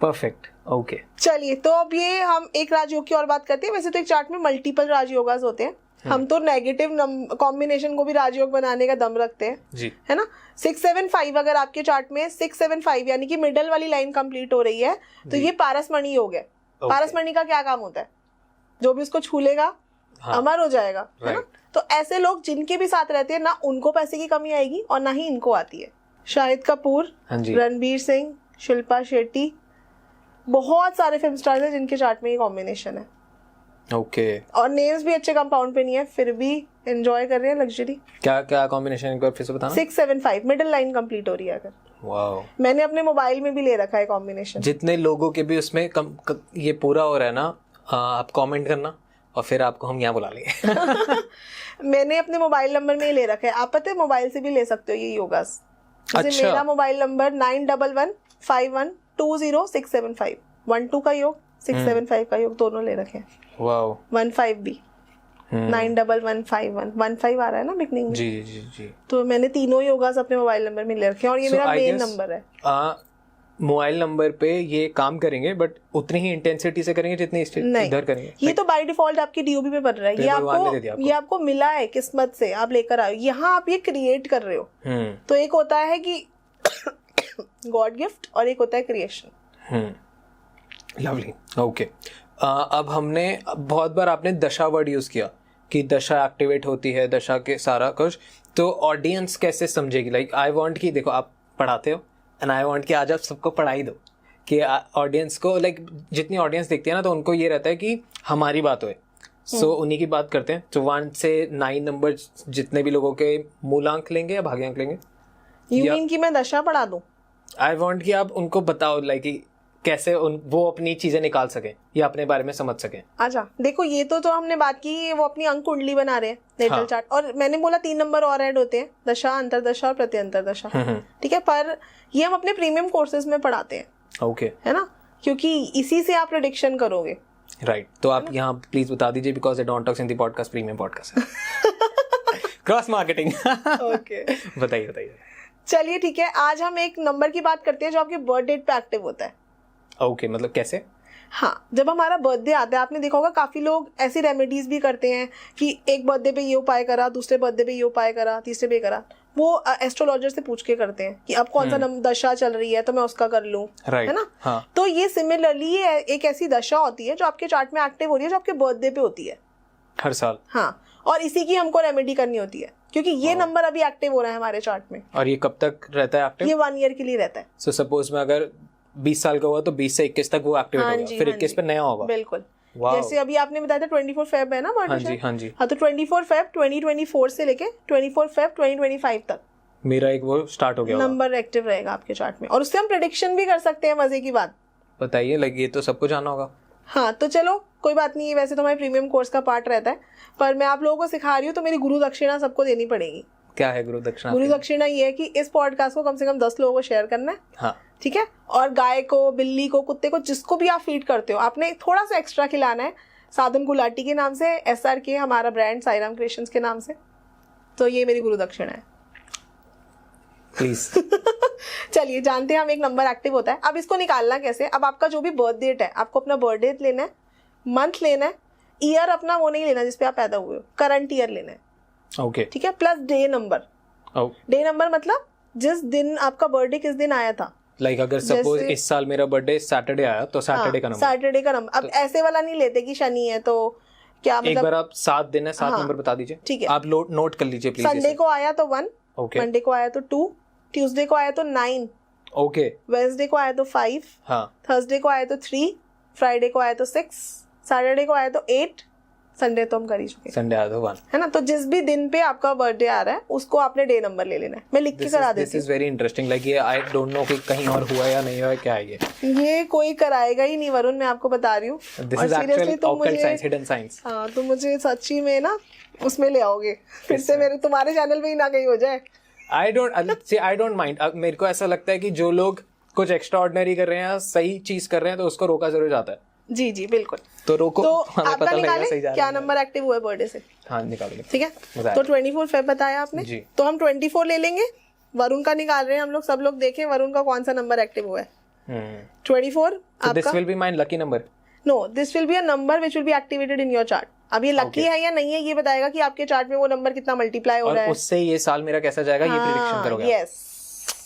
perfect. Okay, चलिए, तो अब ये हम एक राजयोग की और बात करते हैं। वैसे तो एक चार्ट में मल्टीपल राजयोगास होते हैं। हम तो नेगेटिव कॉम्बिनेशन को भी राजयोग बनाने का दम रखते हैं जी, है ना। 6-7-5 अगर आपके चार्ट में 6-7-5 यानी कि मिडल वाली लाइन कंप्लीट हो रही है तो ये पारसमणि योग है। पारसमणि का क्या काम होता है? जो भी उसको छू लेगा अमर हो जाएगा, है ना। तो ऐसे लोग जिनके भी साथ रहते हैं ना, उनको पैसे की कमी आएगी और ना ही इनको आती है। शाहिद कपूर, रणबीर सिंह, शिल्पा शेट्टी, बहुत सारे फिल्म स्टार्स हैं जिनके चार्ट में ये कॉम्बिनेशन है। ओके। और नेम्स भी अच्छे कंपाउंड पे नहीं है, फिर भी एंजॉय कर रहे हैं लग्जरी। क्या क्या कॉम्बिनेशन, एक बार फिर से बताना। 6-7-5 मिडिल लाइन कंप्लीट हो रही है अगर। वाओ। मैंने अपने मोबाइल में भी ले रखा है कॉम्बिनेशन। जितने लोगों के भी उसमें ये पूरा हो रहा है ना, आप कमेंट करना और फिर आपको हम यहाँ बुला लेंगे। मैंने अपने मोबाइल नंबर में ही ले रखा है। आप पता है मोबाइल से भी ले सकते हो ये योगास। जैसे मेरा मोबाइल नंबर 91115120 12 का योग, 6-7-5 का योग दोनों ले रखे हैं। वाओ। 15 भी 911151 15 आ रहा है ना बिगनिंग में। जी जी जी। तो मैंने तीनों योगास अपने मोबाइल नंबर में ले रखे हैं और ये मेरा मेन नंबर है। मोबाइल नंबर पे ये काम करेंगे बट उतनी ही इंटेंसिटी से करेंगे जितनी इधर करेंगे। ये तो बाय डिफॉल्ट आपकी डीओबी पे बन रहा है। ये आपको मिला है किस्मत से, आप लेकर आए। यहाँ आप ये क्रिएट कर रहे हो। तो एक होता है कि गॉड गिफ्ट और एक होता है क्रिएशन। लवली। ओके, अब हमने बहुत बार आपने दशा वर्ड यूज किया कि दशा एक्टिवेट होती है, दशा के सारा कुछ। तो ऑडियंस कैसे समझेगी? लाइक आई वांट कि देखो आप पढ़ाते हो एंड आई वांट कि आज आप सबको पढ़ाई दो कि ऑडियंस को, लाइक जितनी ऑडियंस देखती है ना, तो उनको ये रहता है कि हमारी बात होए। सो उन्हीं की बात करते हैं। तो 1 से 9 नंबर जितने भी लोगों के मूलांक लेंगे या भाग्यांक लेंगे। यू मीन कि मैं दशा पढ़ा दूं? आई वांट कि आप उनको बताओ लाइक कैसे वो अपनी चीजें निकाल सके या अपने बारे में समझ सके। अच्छा, देखो ये तो हमने बात की, वो अपनी अंक कुंडली बना रहे हैं नेटल चार्ट। और मैंने बोला 3 नंबर और ऐड होते हैं, दशा, अंतरदशा और प्रत्यंतरदशा। ठीक है, पर ये हम अपने प्रीमियम कोर्सेज में पढ़ाते हैं। ओके, है ना, क्योंकि इसी से आप प्रेडिक्शन करोगे। राइट तो आप यहाँ प्लीज बता दीजिए because adult talks Hindi podcast premium podcast है। Cross marketing. ओके बताइए बताइए। चलिए ठीक है, आज हम एक नंबर की बात करते हैं जो आपके बर्थ डेट पे एक्टिव होता है। ओके मतलब कैसे? हाँ, जब हमारा बर्थडे आता है आपने देखा होगा काफी लोग ऐसी रेमेडीज भी करते हैं कि एक बर्थडे पे ये उपाय करा, दूसरे बर्थडे पे ये उपाय करा, तीसरे पे करा। वो एस्ट्रोलॉजर से पूछ के करते हैं कि अब कौन सा दशा चल रही है तो मैं उसका कर लूं, है ना? हाँ. तो ये सिमिलरली ये एक ऐसी दशा होती है जो आपके चार्ट में एक्टिव हो रही है, जो आपके बर्थडे पे होती है हर साल। हाँ, और इसी की हमको रेमेडी करनी होती है क्योंकि ये नंबर अभी एक्टिव हो रहा है हमारे चार्ट में। और ये कब तक रहता है एक्टिव? ये 1 ईयर के लिए रहता है। सो सपोज में अगर 20 साल का हुआ तो 20 से 21 तक वो एक्टिवेट होगा, फिर 21 पे नया होगा। बिल्कुल। जैसे अभी आपने बताया था 24 फेब है ना बर्थडे? हाँ जी हाँ जी। हाँ, तो 24 फेब 2024 से लेके 24 फेब 2025 तक मेरा एक वो स्टार्ट हो गया नंबर एक्टिव रहेगा आपके चार्ट में, और उससे हम प्रेडिक्शन भी कर सकते हैं। मजे की बात बताइए, लाइक ये तो सबको जाना होगा। हाँ, तो चलो कोई बात नहीं है, वैसे तो हमारे प्रीमियम कोर्स का पार्ट रहता है, पर मैं आप लोगों को सिखा रही हूँ तो मेरी गुरु दक्षिणा सबको देनी पड़ेगी। क्या है गुरु दक्षिणा? गुरु दक्षिणा ये है कि इस पॉडकास्ट को कम से कम 10 लोगों को शेयर करना है। हाँ ठीक है, और गाय को, बिल्ली को, कुत्ते को, जिसको भी आप फीड करते हो आपने थोड़ा सा एक्स्ट्रा खिलाना है। साधन गुलाटी के नाम से, SRK हमारा ब्रांड, साईराम क्रिएशंस के नाम से। तो ये मेरी गुरु दक्षिणा है प्लीज। चलिए जानते हैं हम एक नंबर एक्टिव होता है। अब इसको निकालना कैसे? अब आपका जो भी बर्थ डेट है, आपको अपना बर्थ डेट लेना है, मंथ लेना है, ईयर अपना वो नहीं लेना जिसपे आप पैदा हुए हो, करंट ईयर लेना है। ओके ठीक है, plus day number. Day number मतलब जिस दिन आपका बर्थडे किस दिन आया था। लाइक अगर सपोज इस साल मेरा बर्थडे सैटरडे आया तो सैटरडे का नंबर। सैटरडे का नंबर। अब ऐसे वाला नहीं लेते कि शनि है तो क्या मतलब। एक बार आप 7 दिन है, 7 नंबर बता दीजिए। ठीक है, आप नोट कर लीजिए प्लीज। संडे को आया तो 1, ओके, मंडे को आया तो 2, ट्यूसडे को आया तो 9, ओके, वेडनेसडे को आया तो 5, हाँ, थर्सडे को आया तो 3, फ्राइडे को आया तो 6, सैटरडे को आया तो 8, संडे तो हम कर ही चुके, संडे आया तो 1, है ना? तो जिस भी दिन पे आपका बर्थडे आ रहा है उसको आपने डे नंबर ले लेना है। मैं लिख के करा देती हूँ। This is very interesting. Like ये आई डोंट नो कि कहीं और हुआ या नहीं हुआ, क्या है ये कोई कराएगा ही नहीं वरुण, मैं आपको बता रही हूँ। This is actually occult science, hidden science. हाँ, तो मुझे सच्ची में ना उसमें ले आओगे फिर से, मेरे तुम्हारे चैनल पे ही ना कहीं हो जाए। I don't mind. मेरे को ऐसा लगता है कि जो लोग कुछ एक्स्ट्रा ऑर्डिनरी कर रहे हैं, सही चीज कर रहे हैं, तो उसको रोका जरूर जाता है। जी जी बिल्कुल। तो रोको, तो हमें आपका पता लगेगा निकाले सही जा क्या रहा है। नंबर एक्टिव हुआ है बर्थडे से? हाँ निकालो। ठीक है, तो 24 फेब बताया आपने जी। तो हम 24 ले लेंगे। वरुण का निकाल रहे हैं हम लोग, सब लोग देखें वरुण का कौन सा नंबर एक्टिव हुआ है। 24 आपका। This will be my lucky number. No, this will be a number which will be activated in your chart. अब ये लकी है या नहीं है ये बताएगा कि आपके चार्ट में वो नंबर कितना मल्टीप्लाई हो रहा है, और उससे ये साल मेरा कैसा जाएगा ये प्रेडिक्शन करोगे। यस,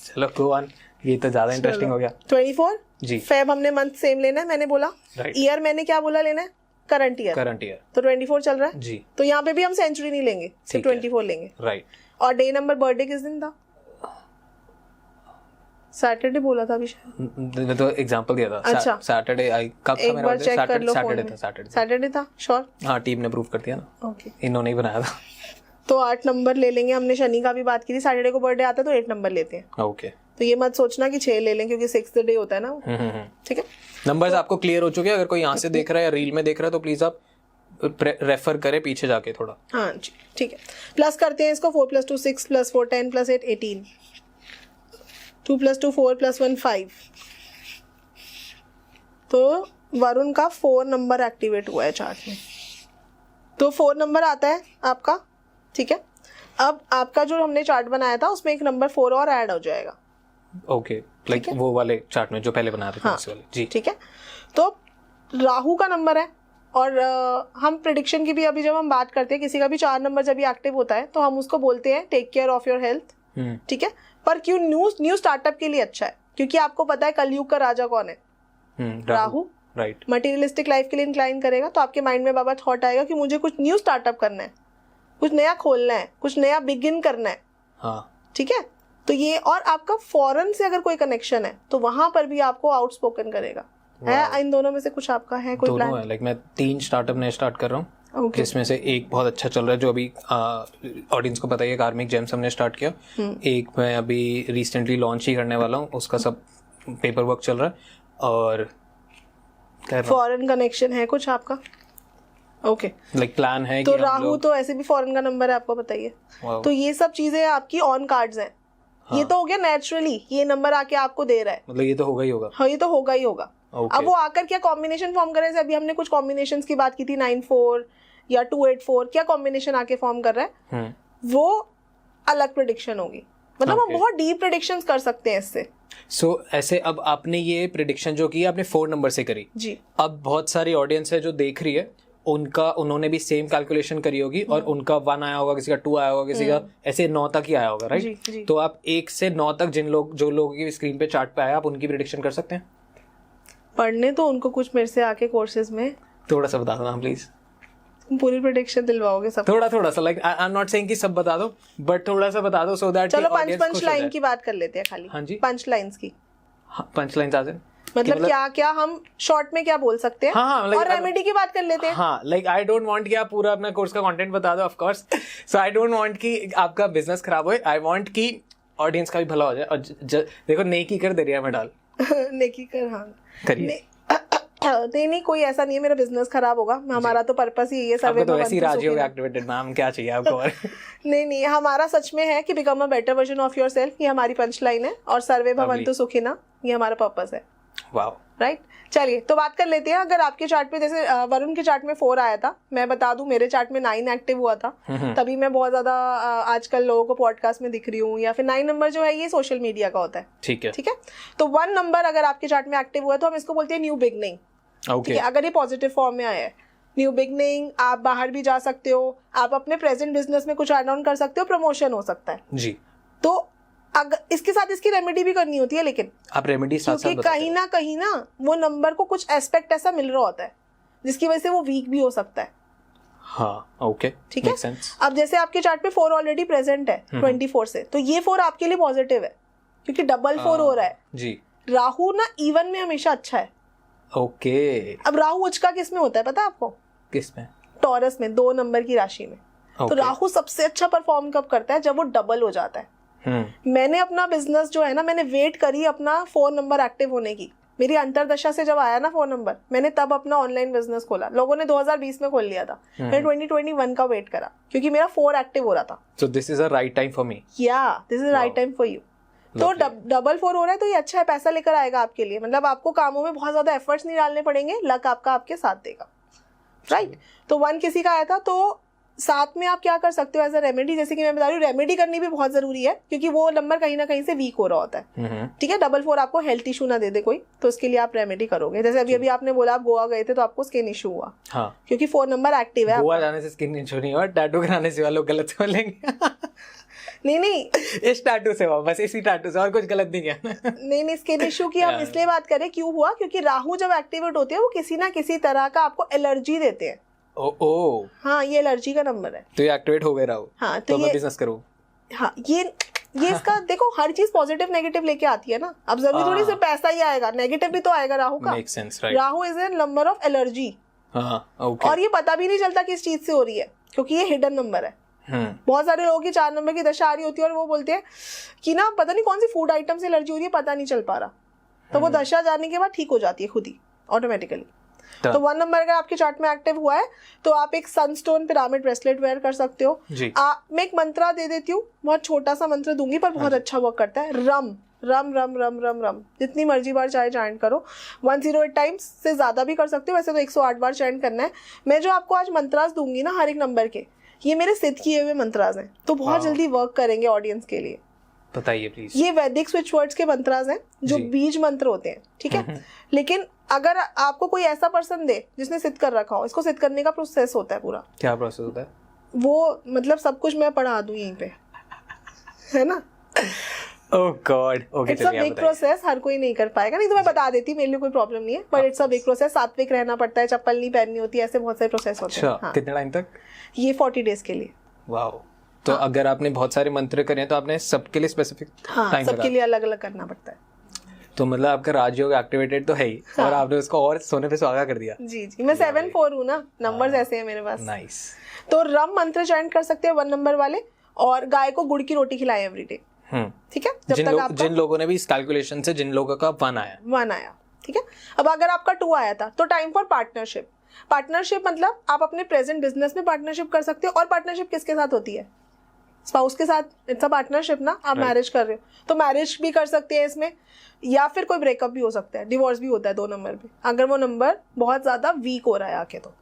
चलो गो ऑन। ये तो ज्यादा इंटरेस्टिंग हो गया। 24 जी। फेब हमने मंथ सेम लेना है, मैंने बोला। ईयर मैंने क्या बोला लेना है? Current year. करंट ईयर तो 24 चल रहा है जी। तो यहाँ पे भी हम सेंचुरी नहीं लेंगे, सिर्फ 24 लेंगे। राइट। और डे नंबर बर्थडे किस दिन था? सैटरडे बोला था अभी शायद। मैं तो एग्जांपल दिया था। अच्छा, सैटरडे आई कब था एक मेरा? बार चेक कर लो। सैटरडे था श्योर? हाँ, टीम ने प्रूव कर दिया ना। ओके, इन्होंने ही बनाया था। तो 8 नंबर ले लेंगे। हमने शनि का भी बात की थी, सैटरडे को बर्थडे आता है तो 8 नंबर लेते हैं। ओके, तो ये मत सोचना कि 6 ले लें क्योंकि 6th डे होता है ना। ठीक है, नंबर्स आपको क्लियर हो चुके हैं? अगर कोई यहाँ से देख रहा है या रील में देख रहा है तो प्लीज आप रेफर करें पीछे जाके थोड़ा। हाँ जी ठीक है। प्लस करते हैं इसको। 4 + 2 6 + 4 10 + 8 18, 2 + 2 4 + 1 5। तो वरुण का 4 नंबर एक्टिवेट हुआ है चार्ट में, तो 4 नंबर आता है आपका। ठीक है, अब आपका जो हमने चार्ट बनाया था उसमें एक नंबर 4 और ऐड हो जाएगा। ओके, लाइक वो वाले चार्ट में जो पहले बनाया था। हाँ, वाले जी। ठीक है, तो राहु का नंबर है। और हम प्रेडिक्शन की भी अभी जब हम बात करते हैं, किसी का भी 4 नंबर जब भी एक्टिव होता है तो हम उसको बोलते हैं take care of your health. ठीक है, पर क्यों न्यू स्टार्टअप के लिए अच्छा है? क्योंकि आपको पता है कलयुग का राजा कौन है? राहु। राइट। मटेरियलिस्टिक लाइफ के लिए इंक्लाइन करेगा, तो आपके माइंड में बाबा थॉट आएगा कि मुझे कुछ न्यू स्टार्टअप करना है, कुछ नया खोलना है, कुछ नया बिगिन करना है। हाँ, ठीक है, तो ये, और आपका फॉरेन से अगर कोई कनेक्शन है तो वहां पर भी आपको आउटस्पोकन करेगा। है इन दोनों में से कुछ आपका है कोई प्लान? लाइक मैं 3 स्टार्टअप नए स्टार्ट कर रहा हूँ, जिसमें से एक बहुत अच्छा चल रहा है जो अभी ऑडियंस को पता है, कार्मिक जेम्स हमने स्टार्ट किया। एक मैं अभी रिसेंटली लॉन्च ही करने वाला हूँ, उसका सब पेपर वर्क चल रहा है। और फॉरेन कनेक्शन है कुछ आपका? ओके, लाइक प्लान है तो कि राहु तो ऐसे भी फॉरेन का नंबर है, आपको बताइए। तो ये सब चीजें आपकी ऑन कार्ड्स हैं। ये तो हो गया नेचुरली, ये नंबर आके आपको दे रहा है, मतलब ये तो होगा ही होगा। हाँ ये तो होगा ही होगा। Okay. अब वो आकर क्या कॉम्बिनेशन फॉर्म करे, जैसे अभी हमने कुछ कॉम्बिनेशंस की बात की थी 9-4 या 2-8-4, क्या कॉम्बिनेशन आके फॉर्म कर रहा है, वो अलग प्रेडिक्शन होगी। मतलब हम बहुत डीप प्रेडिक्शंस कर सकते हैं इससे। ऐसे अब आपने ये प्रेडिक्शन जो की आपने 4 नंबर से करी जी, अब बहुत सारी ऑडियंस है जो देख रही है, उन्होंने भी सेम कैलकुलेशन करी होगी और उनका 1 आया होगा, किसी का 2 आया होगा, किसी का ऐसे 9 तक ही आया होगा, राइट? तो आप 1 से 9 तक जो लोगों की स्क्रीन पे चार्ट पे आया, आप उनकी प्रेडिक्शन कर सकते हैं? पढ़ने तो उनको कुछ मेरे से आके कोर्सेज में थोड़ा सा बता दो प्लीज। पूरी प्रेडिक्शन दिलवाओगे सब? थोड़ा सा, like I am not saying कि सब बता दो, बट थोड़ा सा बता दो सो दैट चलो पंच लाइन की बात कर लेते हैं खाली। हाँ जी, पंच लाइन्स की। पंच लाइन्स आ जाए, मतलब क्या क्या हम शॉर्ट में क्या बोल सकते हैं। हाँ, और रेमेडी की बात कर लेते हैं। हाँ, लाइक आई डोंट वांट कि आप पूरा अपना कोर्स का कंटेंट बता दो, of course. So I don't want कि आपका बिजनेस खराब हो, आई वांट कि ऑडियंस का भी भला हो जाए। और देखो नेकी कर दरिया में डाल। नेकी कर, हाँ करिए। नहीं कोई ऐसा नहीं है मेरा बिजनेस खराब होगा, हमारा तो पर्पस ही है सर्वे तो ऐसी राजियो एक्टिवेटेड मैम, क्या चाहिए आपको और? नहीं हमारा सच में है कि become a better version of yourself, ये हमारी पंच लाइन है, और सर्वे भवन्तु सुखिनः ये हमारा पर्पस है। Wow, right. चलिए तो बात कर लेते हैं। अगर आपके चार्ट पे जैसे वरुण के चार्ट में 4 आया था, मैं बता दूं मेरे चार्ट में 9 एक्टिव हुआ था, तभी मैं बहुत ज्यादा आजकल लोगों को पॉडकास्ट में दिख रही हूँ। या फिर 9 नंबर जो है ये सोशल मीडिया का होता है, ठीक है। तो 1 नंबर अगर आपके चार्ट में एक्टिव हुआ है तो हम इसको बोलते हैं न्यू बिगनिंग। ठीक है, अगर ये पॉजिटिव फॉर्म में आया है, न्यू बिगनिंग, आप बाहर भी जा सकते हो, आप अपने प्रेजेंट बिजनेस में कुछ ऐड ऑन कर सकते हो, प्रमोशन हो सकता है जी। तो अगर इसके साथ इसकी रेमेडी भी करनी होती है, लेकिन आप रेमेडी क्योंकि कहीं ना वो नंबर को कुछ एस्पेक्ट ऐसा मिल रहा होता है जिसकी वजह से वो वीक भी हो सकता है। हाँ, ओके, ठीक है। अब जैसे आपके चार्ट पे 4 ऑलरेडी प्रेजेंट है 24 से, तो ये 4 आपके लिए पॉजिटिव है क्योंकि डबल 4 हो रहा है जी। राहु ना इवन में हमेशा अच्छा है। ओके। अब राहु उचका किस में होता है पता है आपको? किस में? टॉरस में, 2 नंबर की राशि में। तो राहु सबसे अच्छा परफॉर्म कब करता है? जब वो डबल हो जाता है। मैंने अपना बिजनेस जो है ना, मैंने वेट करी अपना 4 नंबर एक्टिव होने की। मेरी अंतरदशा से जब आया ना 4 नंबर, मैंने तब अपना ऑनलाइन बिजनेस खोला। लोगों ने 2020 में खोल लिया था, मैंने 2021 का वेट करा क्योंकि मेरा 4 एक्टिव हो रहा था। So this is a right time for me. Yeah, this is right time for you. तो डबल 4 हो रहा है तो ये अच्छा है, पैसा लेकर आएगा आपके लिए। मतलब आपको कामों में बहुत ज्यादा एफर्ट्स नहीं डालने पड़ेंगे, लक आपका आपके साथ देगा, राइट। तो 1 किसी का आया था, तो साथ में आप क्या कर सकते हो एज अ रेमेडी, जैसे कि मैं बता रही हूँ, रेमेडी करनी भी बहुत जरूरी है क्योंकि वो नंबर कहीं ना कहीं से वीक हो रहा होता है। ठीक है, डबल 4 आपको हेल्थ इशू ना दे दे कोई, तो उसके लिए आप रेमेडी करोगे। जैसे अभी आपने बोला आप गोवा गए थे तो आपको स्किन इशू हुआ, हाँ, क्योंकि 4 नंबर एक्टिव है। गोवा जाने से स्किन इशू नहीं हुआ, टैटू कराने से लोग गलत बोलेंगे। नहीं इस टैटू से हुआ, बस इसी टैटू से, और कुछ गलत नहीं किया। नहीं स्किन इशू की हम इसलिए बात करें क्यों हुआ, क्योंकि राहु जब एक्टिवेट होते हैं वो किसी ना किसी तरह का आपको एलर्जी देते हैं। ओ हाँ, ये एलर्जी का नंबर है। तो ये एक्टिवेट हो गया राहु, हाँ, तो मैं बिजनेस करूँ। हाँ, ये इसका देखो, हर चीज पॉजिटिव नेगेटिव लेके आती है ना। अब जरूरी थोड़ी सिर्फ पैसा ही आएगा, नेगेटिव भी तो आएगा राहु का। Makes sense, right? Rahu is a number of allergy. okay. और ये पता भी नहीं चलता किस चीज से हो रही है क्योंकि ये हिडन नंबर है। बहुत सारे लोगों की 4 नंबर की दशा आ रही होती है और वो बोलते हैं कि ना पता नहीं कौन सी फूड आइटम से एलर्जी हो रही है, पता नहीं चल पा रहा। तो वो दशा जाने के बाद ठीक हो जाती है खुद ही, ऑटोमेटिकली। तो 1 नंबर अगर आपके चार्ट में एक्टिव हुआ है तो आप एक सनस्टोन पिरामिड ब्रेसलेट वेयर कर सकते हो। मैं एक मंत्रा दे देती हूँ, बहुत छोटा सा मंत्र दूंगी पर बहुत अच्छा वर्क करता है। रम रम रम रम रम रम, जितनी मर्जी बार चाहे चैंट करो, 108 टाइम्स से ज्यादा भी कर सकते हो, वैसे तो 108 बार चैंट करना है। मैं जो आपको आज मंत्रास दूंगी ना हर एक नंबर के, ये मेरे सिद्ध किए हुए मंत्रास हैं, तो बहुत जल्दी वर्क करेंगे ऑडियंस के लिए। बताइए प्लीज। ये वैदिक स्विच वर्ड्स के मंत्रास हैं जो बीज मंत्र होते हैं, ठीक है। लेकिन अगर आपको कोई ऐसा पर्सन दे जिसने सिद्ध कर रखा हो, इसको सिद्ध करने का प्रोसेस होता है पूरा। क्या प्रोसेस होता है? वो मतलब सब कुछ मैं पढ़ा दूं यहीं पे, है ना। Oh god, okay, it's a big process, हर कोई नहीं कर पाएगा। नहीं तो मैं बता देती, मेरे लिए कोई प्रॉब्लम नहीं है, but it's a big process. सात्विक रहना पड़ता है, चप्पल नहीं पहननी होती, ऐसे बहुत सारे प्रोसेस होते हैं। हाँ। कितने टाइम तक? ये 40 डेज के लिए। वाओ। तो अगर आपने बहुत सारे मंत्र करे तो आपने सबके लिए स्पेसिफिक टाइम, सबके लिए अलग अलग करना पड़ता है। तो मतलब आपका राजयोग एक्टिवेटेड तो है ही, और आपने उसको और सोने पे सुहागा कर दिया। जी, मैं 7-4 हूँ ना, नंबर्स ऐसे हैं मेरे पास। नाइस। तो रम मंत्र चैंट कर सकते हैं 1 नंबर वाले, और गाय को गुड़ की रोटी खिलाएं एवरीडे। ठीक है, जिन लोगों ने भी इस कैलकुलेशन से, जिन लोगों का 1 आया, ठीक है। अब अगर आपका 2 आया था तो टाइम फॉर पार्टनरशिप मतलब आप अपने प्रेजेंट बिजनेस में पार्टनरशिप कर सकते हो। और पार्टनरशिप किसके साथ होती है? स्पाउस के साथ इट्स अ पार्टनरशिप ना, आप मैरिज कर रहे हो तो मैरिज भी कर सकते हैं इसमें, या फिर कोई ब्रेकअप भी हो सकता है, डिवोर्स भी होता है 2 नंबर पे, अगर वो नंबर बहुत ज्यादा वीक हो रहा है आके तो।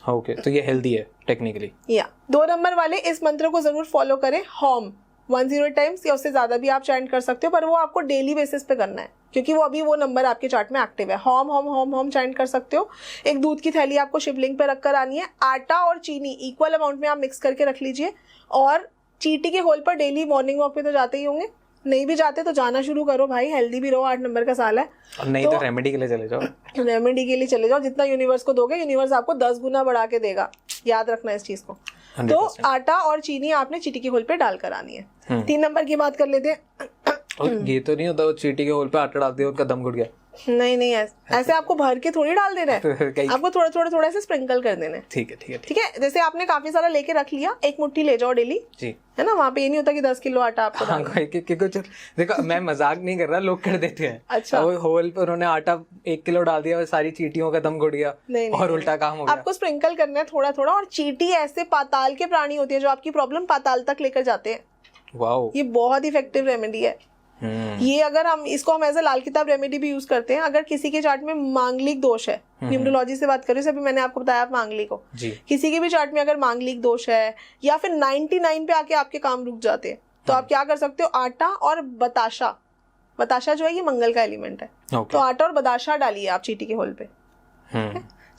ओके, तो ये हेल्दी है टेक्निकली। या 2 नंबर वाले इस मंत्र को जरूर फॉलो करें, होम 108 टाइम्स या उससे ज्यादा भी आप चैंट कर सकते हो, पर वो आपको डेली बेसिस पे करना है क्योंकि वो अभी वो नंबर आपके चार्ट में एक्टिव है। Home home home home chant कर सकते हो। एक दूध की थैली आपको शिवलिंग पे रख कर आनी है, आटा और चीनी इक्वल अमाउंट में आप मिक्स करके रख लीजिए, और चींटी के होल पर डेली मॉर्निंग वॉक पे तो जाते ही होंगे, नहीं भी जाते तो जाना शुरू करो भाई, हेल्दी भी रहो, 8 नंबर का साल है। और नहीं तो रेमेडी के लिए चले जाओ। रेमेडी के लिए चले जाओ, जितना यूनिवर्स को दोगे यूनिवर्स आपको 10 गुना बढ़ा के देगा, याद रखना इस चीज को। 100%। तो आटा और चीनी आपने चींटी के होल पे डालकर आनी है। 3 नंबर की बात कर लेते हैं। और ये तो नहीं होता वो चींटी के होल पे आटा डाल दिया उनका दम घुट गया? नहीं ऐसे आपको भर के थोड़ी डाल देना है, आपको थोड़ा थोड़ा थोड़ा ऐसे स्प्रिंकल कर देना है। ठीक है ठीक है ठीक है, जैसे आपने काफी सारा लेके रख लिया, 1 मुट्ठी ले जाओ डेली जी, है ना, वहाँ पे ये नहीं होता कि 10 किलो आटा आपको हाँ, कुछ देखो मैं मजाक नहीं कर रहा, लोग कर देते हैं। अच्छा, वो होल पे उन्होंने आटा 1 किलो डाल दिया और सारी चींटियों का दम घुट गया। नहीं, और उल्टा काम हो गया। आपको स्प्रिंकल करना है थोड़ा थोड़ा। और चींटी ऐसे पाताल के प्राणी होती है जो आपकी प्रॉब्लम पाताल तक लेकर जाते हैं। वाओ, ये बहुत इफेक्टिव रेमेडी है। ये अगर हम एज ए लाल किताब रेमेडी भी यूज करते हैं। अगर किसी के चार्ट में मांगलिक दोष है, न्यूमरोलॉजी से बात करें, अभी मैंने आपको बताया आप मांगलिक हो, किसी के भी चार्ट में अगर मांगलिक दोष है या फिर 99 पे आके आपके काम रुक जाते हैं, तो आप क्या कर सकते हो, आटा और बताशा, बताशा जो है ये मंगल का एलिमेंट है, तो आटा और बताशा डालिए आप चींटी के होल पे।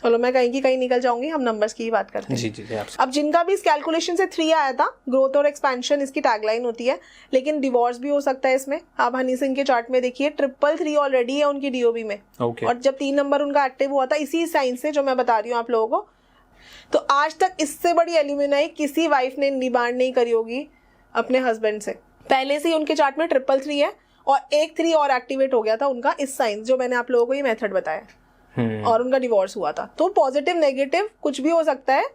चलो मैं कहीं की कहीं निकल जाऊंगी, हम नंबर्स की ही बात करते हैं। जी, अब जिनका भी इस कैलकुलेशन से 3 आया था, ग्रोथ और एक्सपेंशन इसकी टैगलाइन होती है, लेकिन डिवोर्स भी हो सकता है इसमें। आप हनी सिंह के चार्ट में देखिए 333 ऑलरेडी है उनकी डीओबी में। और जब 3 नंबर उनका एक्टिव हुआ था इसी साइन से जो मैं बता रही हूँ आप लोगों को, तो आज तक इससे बड़ी एल्यूमिनाई किसी वाइफ ने डिमांड नहीं करी होगी अपने हस्बैंड से। पहले से ही उनके चार्ट में 333 है और एक 3 और एक्टिवेट हो गया था उनका इस साइन जो मैंने आप लोगों को ये मेथड बताया, और उनका डिवोर्स हुआ था। तो पॉजिटिव नेगेटिव कुछ भी हो सकता है,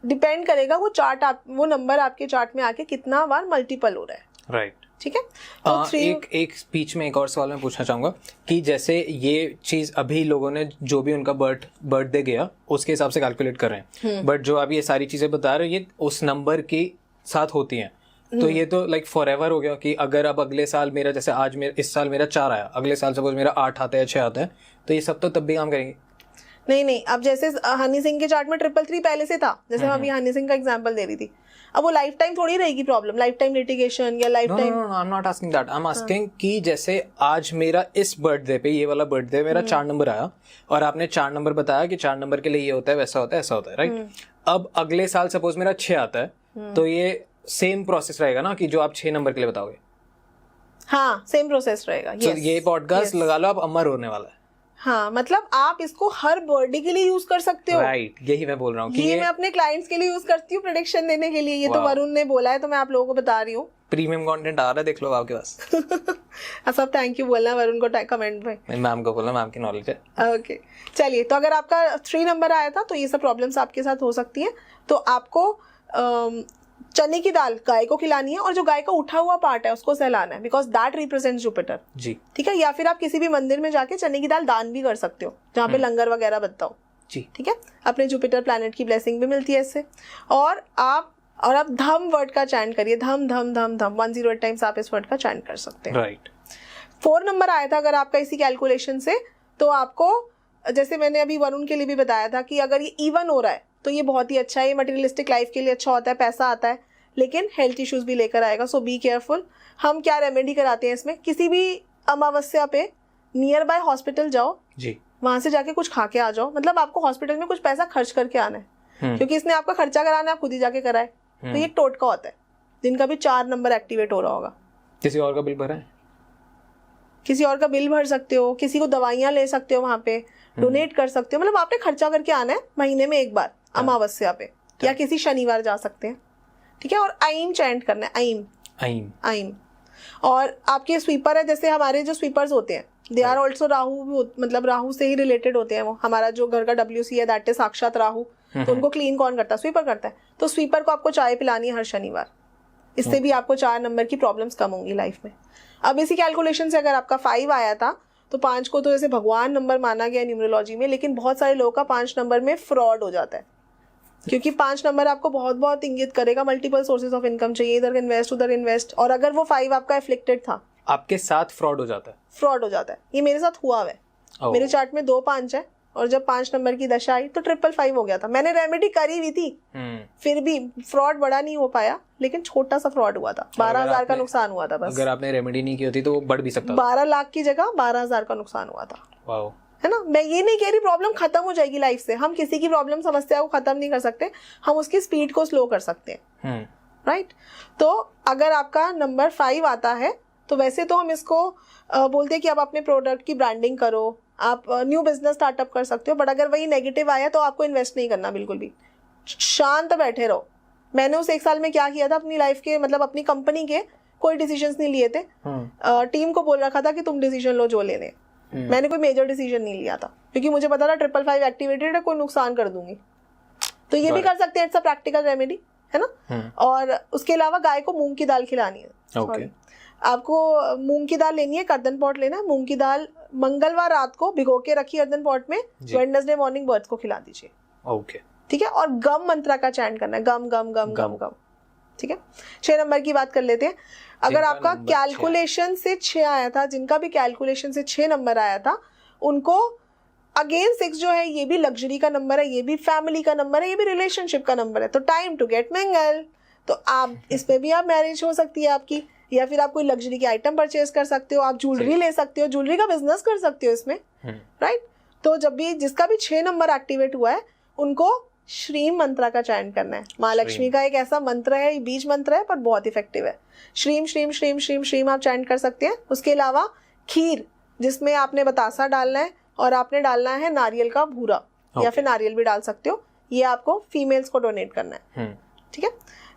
डिपेंड करेगा वो चार्ट वो नंबर आपके चार्ट में आके कितना बार मल्टीपल हो रहा है। राइट, ठीक है। तो एक स्पीच में एक और सवाल मैं पूछना चाहूंगा कि जैसे ये चीज अभी लोगों ने जो भी उनका बर्थडे गया उसके हिसाब से कैलकुलेट कर रहे हैं, बट जो अभी ये सारी चीजें बता रहे हो ये उस नंबर के साथ होती हैं, तो ये तो लाइक फॉर एवर हो गया कि अगर अब अगले साल मेरा जैसे आज इस साल मेरा 4 आया, अगले साल सपोज मेरा 8 आता है 6 आता है, तो ये सब तो तब भी काम करेंगे? नहीं, अब जैसे हनी सिंह के चार्ट में 333 पहले से था, जैसे मैं अभी हनी सिंह का एग्जांपल दे रही थी, अब वो लाइफ टाइम थोड़ी रहेगी प्रॉब्लम, लाइफ टाइम लिटिगेशन या lifetime. No, I am not asking that, I am asking कि जैसे आज मेरा इस बर्थडे पे, ये वाला बर्थडे मेरा 4 नंबर आया और आपने 4 नंबर बताया कि 4 नंबर के लिए ये होता है, वैसा होता है, ऐसा होता है, राइट? अब अगले साल सपोज मेरा 6 आता है, तो ये सेम प्रोसेस रहेगा ना कि जो आप 6 नंबर के लिए बताओगे? हाँ, सेम प्रोसेस रहेगा। तो ये पॉडकास्ट लगा लो, आप अमर होने वाला है। हाँ, मतलब आप इसको हर बर्थडे के लिए यूज कर सकते हो। राइट, यही मैं बोल रहा हूँ कि ये मैं अपने क्लाइंट्स के लिए यूज करती हूँ प्रेडिक्शन देने के लिए। ये तो वरुण ने बोला है तो मैं आप लोगों को बता रही हूँ। प्रीमियम कंटेंट आ रहा है, देख लो आपके पास। सब थैंक यू बोलना वरुण को कमेंट में, मैम को बोलना, मैम की नॉलेज है। ओके, चलिए, तो अगर आपका 3 नंबर आया था तो ये सब प्रॉब्लम्स आपके साथ हो सकती है। तो आपको चने की दाल गाय को खिलानी है और जो गाय का उठा हुआ पार्ट है उसको सहलाना है, बिकॉज दैट रिप्रेजेंट्स जुपिटर जी। ठीक है, या फिर आप किसी भी मंदिर में जाके चने की दाल दान भी कर सकते हो जहाँ पे लंगर वगैरह बनता हो जी। ठीक है, अपने जुपिटर प्लैनेट की ब्लेसिंग भी मिलती है इससे। और आप धम वर्ड का चैंट करिए, धम धम धम धम 108 टाइम्स आप इस वर्ड का चैंट कर सकते हैं। राइट, 4 नंबर आया था अगर आपका इसी कैलकुलेशन से, तो आपको जैसे मैंने अभी वरुण के लिए भी बताया था कि अगर ये इवन हो रहा है तो ये बहुत ही अच्छा है, ये मटेरियलिस्टिक लाइफ के लिए अच्छा होता है, पैसा आता है, लेकिन हेल्थ इश्यूज भी लेकर आएगा, सो बी केयरफुल। हम क्या रेमेडी कराते हैं इसमें, किसी भी अमावस्या पे नियर बाय हॉस्पिटल जाओ जी, वहां से जाके कुछ खा के आ जाओ। मतलब आपको हॉस्पिटल में कुछ पैसा खर्च करके आना है, क्योंकि इसने आपका खर्चा कराना है, आप खुद ही जाके कराए, तो ये टोटका होता है। जिनका भी 4 नंबर एक्टिवेट हो रहा होगा, किसी और का बिल भरा है, किसी और का बिल भर सकते हो, किसी को दवाइयाँ ले सकते हो, वहाँ पे डोनेट कर सकते हो। मतलब आपने खर्चा करके आना है महीने में एक बार अमावस्या पे, या किसी शनिवार जा सकते हैं। ठीक है, और आइम चैंट करना है, आइम आइम आइम। और आपके स्वीपर है, जैसे हमारे जो स्वीपर्स होते हैं दे आर ऑल्सो राहु, मतलब राहु से ही रिलेटेड होते हैं वो। हमारा जो घर का WC है दैट इज साक्षात राहु, तो उनको क्लीन कौन करता है, स्वीपर करता है। तो स्वीपर को आपको चाय पिलानी है हर शनिवार, इससे भी आपको 4 नंबर की प्रॉब्लम्स कम होंगी लाइफ में। अब इसी कैलकुलेशन से अगर आपका 5 आया था, तो 5 को तो जैसे भगवान नंबर माना गया न्यूमरोलॉजी में, लेकिन बहुत सारे लोगों का 5 नंबर में फ्रॉड हो जाता है। क्योंकि 5 नंबर आपको बहुत बहुत इंगित करेगा, मल्टीपल सोर्सेज ऑफ इनकम चाहिए, इधर इन्वेस्ट उधर इन्वेस्ट, और अगर वो 5 आपका एफ्लिक्टेड था, आपके साथ फ्रॉड हो जाता है। फ्रॉड हो जाता है। ये मेरे साथ हुआ है। मेरे चार्ट में 2 5 है, और जब 5 नंबर की दशा आई तो 555 हो गया था। मैंने रेमेडी करी हुई थी, फिर भी फ्रॉड बड़ा नहीं हो पाया, लेकिन छोटा सा फ्रॉड हुआ था। 12,000 का नुकसान हुआ था बस। अगर आपने रेमेडी नहीं की होती तो वो बढ़ भी सकता था। 12 लाख की जगह 12,000 का नुकसान हुआ था। वाओ। है ना। मैं ये नहीं कह रही प्रॉब्लम खत्म हो जाएगी लाइफ से, हम किसी की प्रॉब्लम समस्या को खत्म नहीं कर सकते, हम उसकी स्पीड को स्लो कर सकते हैं। राइट। तो अगर आपका नंबर 5 आता है तो वैसे तो हम इसको बोलते हैं कि आप अपने प्रोडक्ट की ब्रांडिंग करो, आप न्यू बिजनेस स्टार्टअप कर सकते हो, बट अगर वही नेगेटिव आया तो आपको इन्वेस्ट नहीं करना, बिल्कुल भी शांत बैठे रहो। मैंने उस 1 साल में क्या किया था, अपनी लाइफ के मतलब अपनी कंपनी के कोई डिसीजंस नहीं लिए थे। टीम को बोल रखा था कि तुम डिसीजन लो जो लेने। मैंने कोई मेजर डिसीजन नहीं लिया था, क्योंकि मुझे पता था 555 एक्टिवेटेड है, कोई नुकसान कर दूंगी। तो ये भी कर सकते हैं, इट्स अ प्रैक्टिकल रेमेडी, है ना। और उसके अलावा गाय को मूंग की दाल खिलानी है। आपको मूंग की दाल लेनी है, अर्दन पॉट लेना है। मूंग की दाल मंगलवार रात को भिगो के रखी अर्दन पॉट में, वेडनेसडे मॉर्निंग बर्ड्स को खिला दीजिए। ओके, ठीक है। और गम मंत्रा का चैंट करना है, गम गम गम गम गम। ठीक है। 6 नंबर की बात कर लेते हैं। अगर आपका कैलकुलेशन से 6 आया था, जिनका भी कैलकुलेशन से 6 नंबर आया था, उनको अगेन 6 जो है ये भी लग्जरी का नंबर है, ये भी फैमिली का नंबर है, ये भी रिलेशनशिप का नंबर है। तो टाइम टू गेट मिंगल, तो आप इसमें भी आप मैरिज हो सकती है आपकी, या फिर आप कोई लग्जरी की आइटम परचेज कर सकते हो, आप ज्वेलरी ले सकते हो, ज्वेलरी का बिजनेस कर सकते हो इसमें। राइट। तो जब भी जिसका भी 6 नंबर एक्टिवेट हुआ है उनको श्रीम मंत्रा का चयन करना है। माँ लक्ष्मी का एक ऐसा मंत्र है, बीज मंत्र है, पर बहुत इफेक्टिव है। श्रीम श्रीम श्रीम श्रीम श्रीम आप चयन कर सकते हैं। उसके अलावा खीर, जिसमें आपने बतासा डालना है और आपने डालना है नारियल का भूरा, या फिर नारियल भी डाल सकते हो, ये आपको फीमेल्स को डोनेट करना है। ठीक है।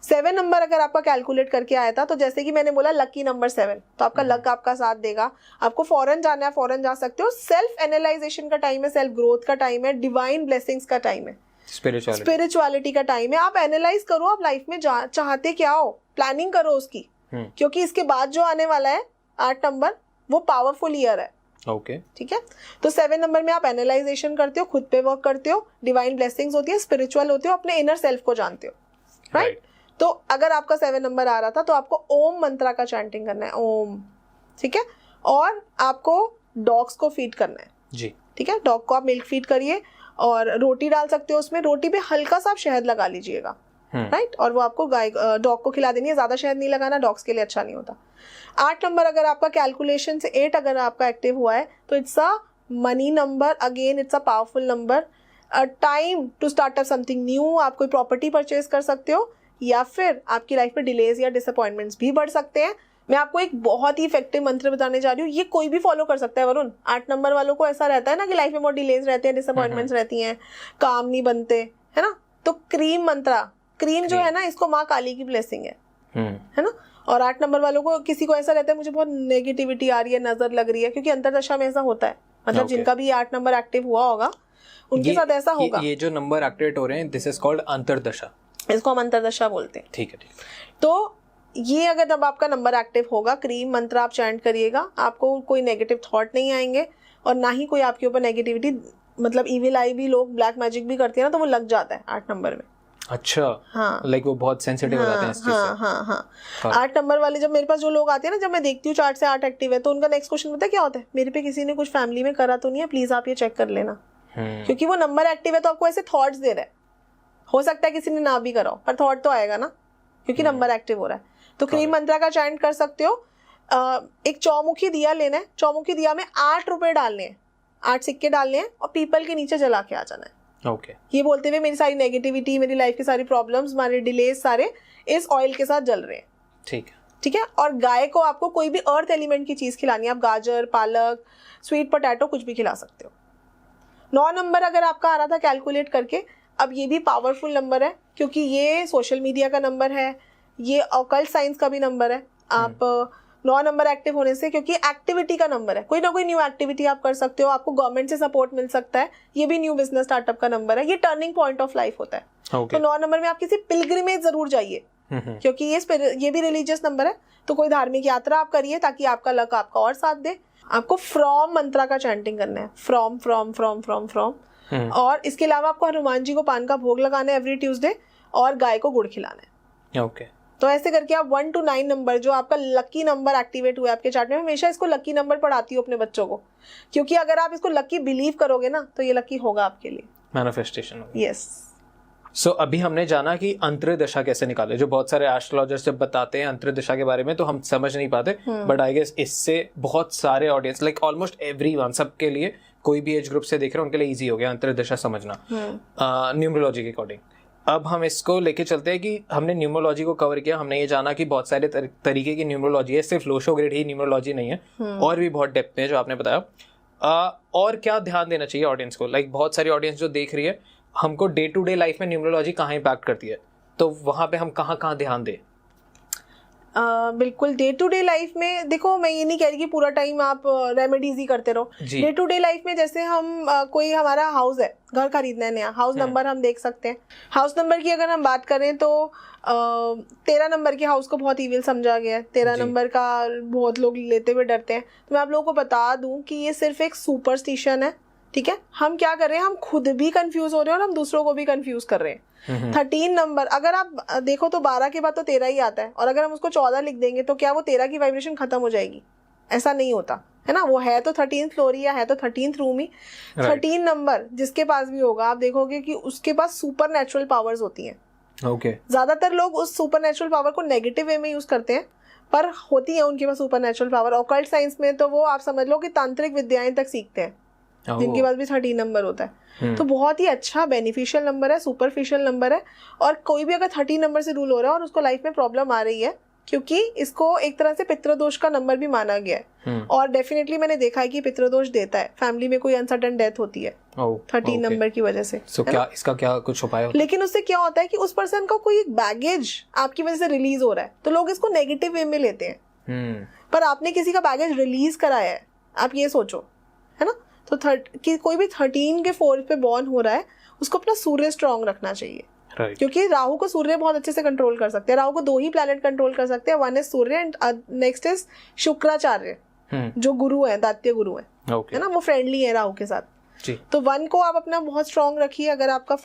7 नंबर अगर आपका कैलकुलेट करके आया था, तो जैसे कि मैंने बोला लकी नंबर 7, तो आपका लक आपका साथ देगा। आपको फॉरेन जाना है, फॉरेन जा सकते हो। सेल्फ एनालाइजेशन का टाइम है, सेल्फ ग्रोथ का टाइम है, डिवाइन ब्लेसिंग्स का टाइम है, स्पिरिचुअलिटी का टाइम है। आप एनालाइज करो, आप लाइफ में चाहते क्या हो, प्लानिंग करो उसकी, क्योंकि इसके बाद जो आने वाला है 8 नंबर, वो पावरफुल ईयर है। ओके, ठीक है। तो 7 नंबर में आप एनालाइजेशन करते हो, खुद पे वर्क करते हो, डिवाइन ब्लेसिंग्स होती है, स्पिरिचुअल होते हो, अपने इनर सेल्फ को जानते हो। राइट। तो अगर आपका 7 नंबर आ रहा था तो आपको ओम मंत्रा का चैंटिंग करना है, ओम। ठीक है। और आपको डॉग्स को फीड करना है जी। ठीक है। डॉग को आप मिल्क फीड करिए, और रोटी डाल सकते हो उसमें, रोटी पे हल्का सा आप शहद लगा लीजिएगा। राइट। और वो आपको गाय डॉग को खिला देनी है, ज्यादा शहद नहीं लगाना, डॉग्स के लिए अच्छा नहीं होता। 8 नंबर अगर आपका कैलकुलेशन से 8 अगर आपका एक्टिव हुआ है, तो it's a money number, again it's a powerful number. Time to start up something new, आप कोई प्रॉपर्टी परचेज कर सकते हो, या फिर आपकी लाइफ में डिलेज या डिसअपॉइंटमेंट्स भी बढ़ सकते हैं। मैं आपको एक बहुत ही इफेक्टिव मंत्र बताने जा रही हूँ, ये कोई भी फॉलो कर सकता है वरुण। 8 नंबर वालों को ऐसा रहता है ना कि लाइफ में बहुत डिलेज रहते हैं, डिसअपॉइंटमेंट्स रहती हैं, काम नहीं बनते, है ना। तो क्रीम मंत्रा, क्रीम जो है ना, इसको माँ काली की ब्लेसिंग है ना। और 8 नंबर वालों को, किसी को ऐसा रहता है मुझे बहुत नेगेटिविटी आ रही है, नजर लग रही है, क्योंकि अंतरदशा में ऐसा होता है, मतलब जिनका भी 8 नंबर एक्टिव हुआ होगा उनके साथ ऐसा होगा। ये जो नंबर एक्टिवेट हो रहे हैं, दिस इज कॉल्ड अंतरदशा, इसको हम अंतरदशा बोलते हैं। ठीक है, ठीक। तो ये अगर जब आपका नंबर एक्टिव होगा, क्रीम मंत्र आप चैंट करिएगा, आपको कोई नेगेटिव थॉट नहीं आएंगे, और ना ही कोई आपके ऊपर नेगेटिविटी, मतलब इविल आई भी, लोग ब्लैक मैजिक भी करते हैं ना, तो वो लग जाता है 8 नंबर में। अच्छा। हाँ। लाइक वो बहुत सेंसिटिव हो जाते हैं इस चीज से। हाँ। 8 नंबर वाले जब मेरे पास जो लोग आते हैं ना, जब मैं देखती हूँ चार्ट से 8 एक्टिव है, तो उनका नेक्स्ट क्वेश्चन पता है क्या होता है, मेरे पे किसी ने कुछ फैमिली में करा तो नहीं है, प्लीज आप ये चेक कर लेना। क्योंकि वो नंबर एक्टिव है, तो आपको ऐसे थॉट्स दे रहा है। हो सकता है किसी ने ना भी कराओ, पर थॉट तो आएगा ना, क्योंकि नंबर एक्टिव हो रहा है। तो क्रीम मंत्रा का चैंट कर सकते हो। एक चौमुखी दिया लेना है, चौमुखी दिया में 8 रुपए डालने हैं, 8 सिक्के डालने हैं, और पीपल के नीचे जला के आ जाना है। ओके। ये बोलते हुए मेरी सारी नेगेटिविटी, मेरी लाइफ की सारी प्रॉब्लम्स, हमारे डिलेज सारे इस ऑयल के साथ जल रहे हैं। ठीक है, ठीक है। और गाय को आपको कोई भी अर्थ एलिमेंट की चीज खिलानी है, आप गाजर, पालक, स्वीट पोटैटो कुछ भी खिला सकते हो। 9 नंबर अगर आपका आ रहा था कैलकुलेट करके, अब ये भी पावरफुल नंबर है, क्योंकि ये सोशल मीडिया का नंबर है, ये ऑकल्ट साइंस का भी नंबर है। आप 9 नंबर एक्टिव होने से, क्योंकि एक्टिविटी का नंबर है, कोई ना कोई न्यू एक्टिविटी आप कर सकते हो, आपको गवर्नमेंट से सपोर्ट मिल सकता है, ये भी न्यू बिजनेस स्टार्टअप का नंबर है, ये टर्निंग पॉइंट ऑफ लाइफ होता है। तो 9 नंबर में आप किसी पिलग्रिमेज जरूर जाइए, क्योंकि ये भी रिलीजियस नंबर है, तो कोई धार्मिक यात्रा आप करिए, ताकि आपका लक आपका और साथ दे। आपको फ्रॉम मंत्रा का चैंटिंग करना है, from from from from from. और इसके अलावा आपको हनुमान जी को पान का भोग लगाना है एवरी ट्यूसडे, और गाय को गुड़ खिलाना है। ओके। तो ऐसे करके आप 1 to 9 नंबर जो आपका लकी नंबर एक्टिवेट हुआ है आपके चार्ट में, हमेशा इसको लकी नंबर पढ़ाती हूँ अपने बच्चों को, क्योंकि अगर आप इसको लकी बिलीव करोगे ना तो ये लकी होगा आपके लिए, मैनिफेस्टेशन होगा। यस। सो अभी हमने जाना कि अंतर्दशा कैसे निकाले। जो बहुत सारे एस्ट्रोलॉजर्स जब बताते हैं अंतर्दशा के बारे में तो हम समझ नहीं पाते, बट आई गेस इससे बहुत सारे ऑडियंस लाइक ऑलमोस्ट एवरीवन, सबके लिए, कोई भी एज ग्रुप से देख रहे हैं उनके लिए इजी हो गया अंतर्दशा समझना न्यूमरोलॉजी के अकॉर्डिंग। अब हम इसको लेके चलते हैं कि हमने न्यूमरोलॉजी को कवर किया, हमने ये जाना कि बहुत सारे तरीके की न्यूमरोलॉजी है, सिर्फ लोशो ग्रेड ही न्यूमरोलॉजी नहीं है, और भी बहुत डेप्थ में जो आपने बताया। और क्या ध्यान देना चाहिए ऑडियंस को? लाइक बहुत सारी ऑडियंस जो देख रही है, हमको डे टू डे लाइफ में न्यूमरोलॉजी कहाँ इम्पैक्ट करती है, तो वहां पे हम कहाँ कहाँ ध्यान दें? बिल्कुल, डे टू डे लाइफ में देखो, मैं ये नहीं कह रही कि पूरा टाइम आप रेमेडीज ही करते रहो। डे टू डे लाइफ में जैसे हम कोई हमारा हाउस है, घर खरीदना है नया, हाउस नंबर हम देख सकते हैं। हाउस नंबर की अगर हम बात करें तो 13 नंबर के हाउस को बहुत ईविल समझा गया है, 13 नंबर का बहुत लोग लेते हुए डरते हैं। तो मैं आप लोगों को बता दूं कि ये सिर्फ एक सुपरस्टिशन है, ठीक है। हम क्या कर रहे हैं, हम खुद भी कंफ्यूज हो रहे हैं और हम दूसरों को भी कंफ्यूज कर रहे हैं। 13 नंबर अगर आप देखो तो 12 के बाद तो 13 ही आता है, और अगर हम उसको 14 लिख देंगे तो क्या वो 13 की वाइब्रेशन खत्म हो जाएगी? ऐसा नहीं होता है ना, वो है तो 13th फ्लोर या है तो 13th रूम ही। 13 नंबर जिसके पास भी होगा, आप देखोगे कि उसके पास सुपर नेचुरल पावर्स होती हैं। ज्यादातर लोग उस सुपर नेचुरल पावर को नेगेटिव वे में यूज करते हैं, पर होती है उनके पास supernatural power. Occult science में तो वो आप समझ लो कि तांत्रिक विद्याएं तक सीखते हैं जिनके पास भी 13 नंबर होता है। तो बहुत ही अच्छा बेनिफिशियल नंबर है, सुपरफिशियल नंबर है। और कोई भी अगर 13 नंबर से रूल हो रहा है और उसको लाइफ में प्रॉब्लम आ रही है, क्योंकि इसको एक तरह से पितृदोष का नंबर भी माना गया है, और डेफिनेटली मैंने देखा है कि पितृदोष देता है। फैमिली में कोई अनसर्टन डेथ होती है 13 नंबर की वजह से। क्या इसका क्या कुछ उपाय होता है? लेकिन उससे क्या होता है कि उस पर्सन का कोई बैगेज आपकी वजह से रिलीज हो रहा है, तो लोग इसको नेगेटिव वे में लेते हैं। पर आपने किसी का बैगेज रिलीज कराया है, आप ये सोचो, है ना। तो कि कोई भी 13 के 4 पे बॉर्न हो रहा है, उसको अपना सूर्य स्ट्रांग रखना चाहिए। क्योंकि राहु को सूर्य बहुत अच्छे से कंट्रोल कर सकते हैं। राहु को 2 ही प्लैनेट कंट्रोल कर सकते हैं, one is Surya and next is Shukracharya, जो गुरु है, दैत्य गुरु है, है ना, वो फ्रेंडली है राहु के साथ। तो 1 को आप अपना बहुत स्ट्रांग रखिए। अगर आपका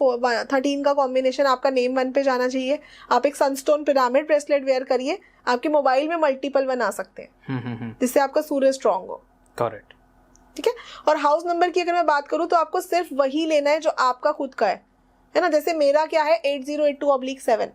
13 का कॉम्बिनेशन, आपका नेम 1 पे जाना चाहिए। आप एक सनस्टोन पिरामिड ब्रेसलेट वेयर करिए, आपके मोबाइल में मल्टीपल बना सकते हैं, जिससे आपका सूर्य स्ट्रांग हो। करेक्ट, ठीक है। और हाउस नंबर की अगर मैं बात करूं तो आपको सिर्फ वही लेना है जो आपका खुद का है ना। जैसे मेरा क्या है 8082/7,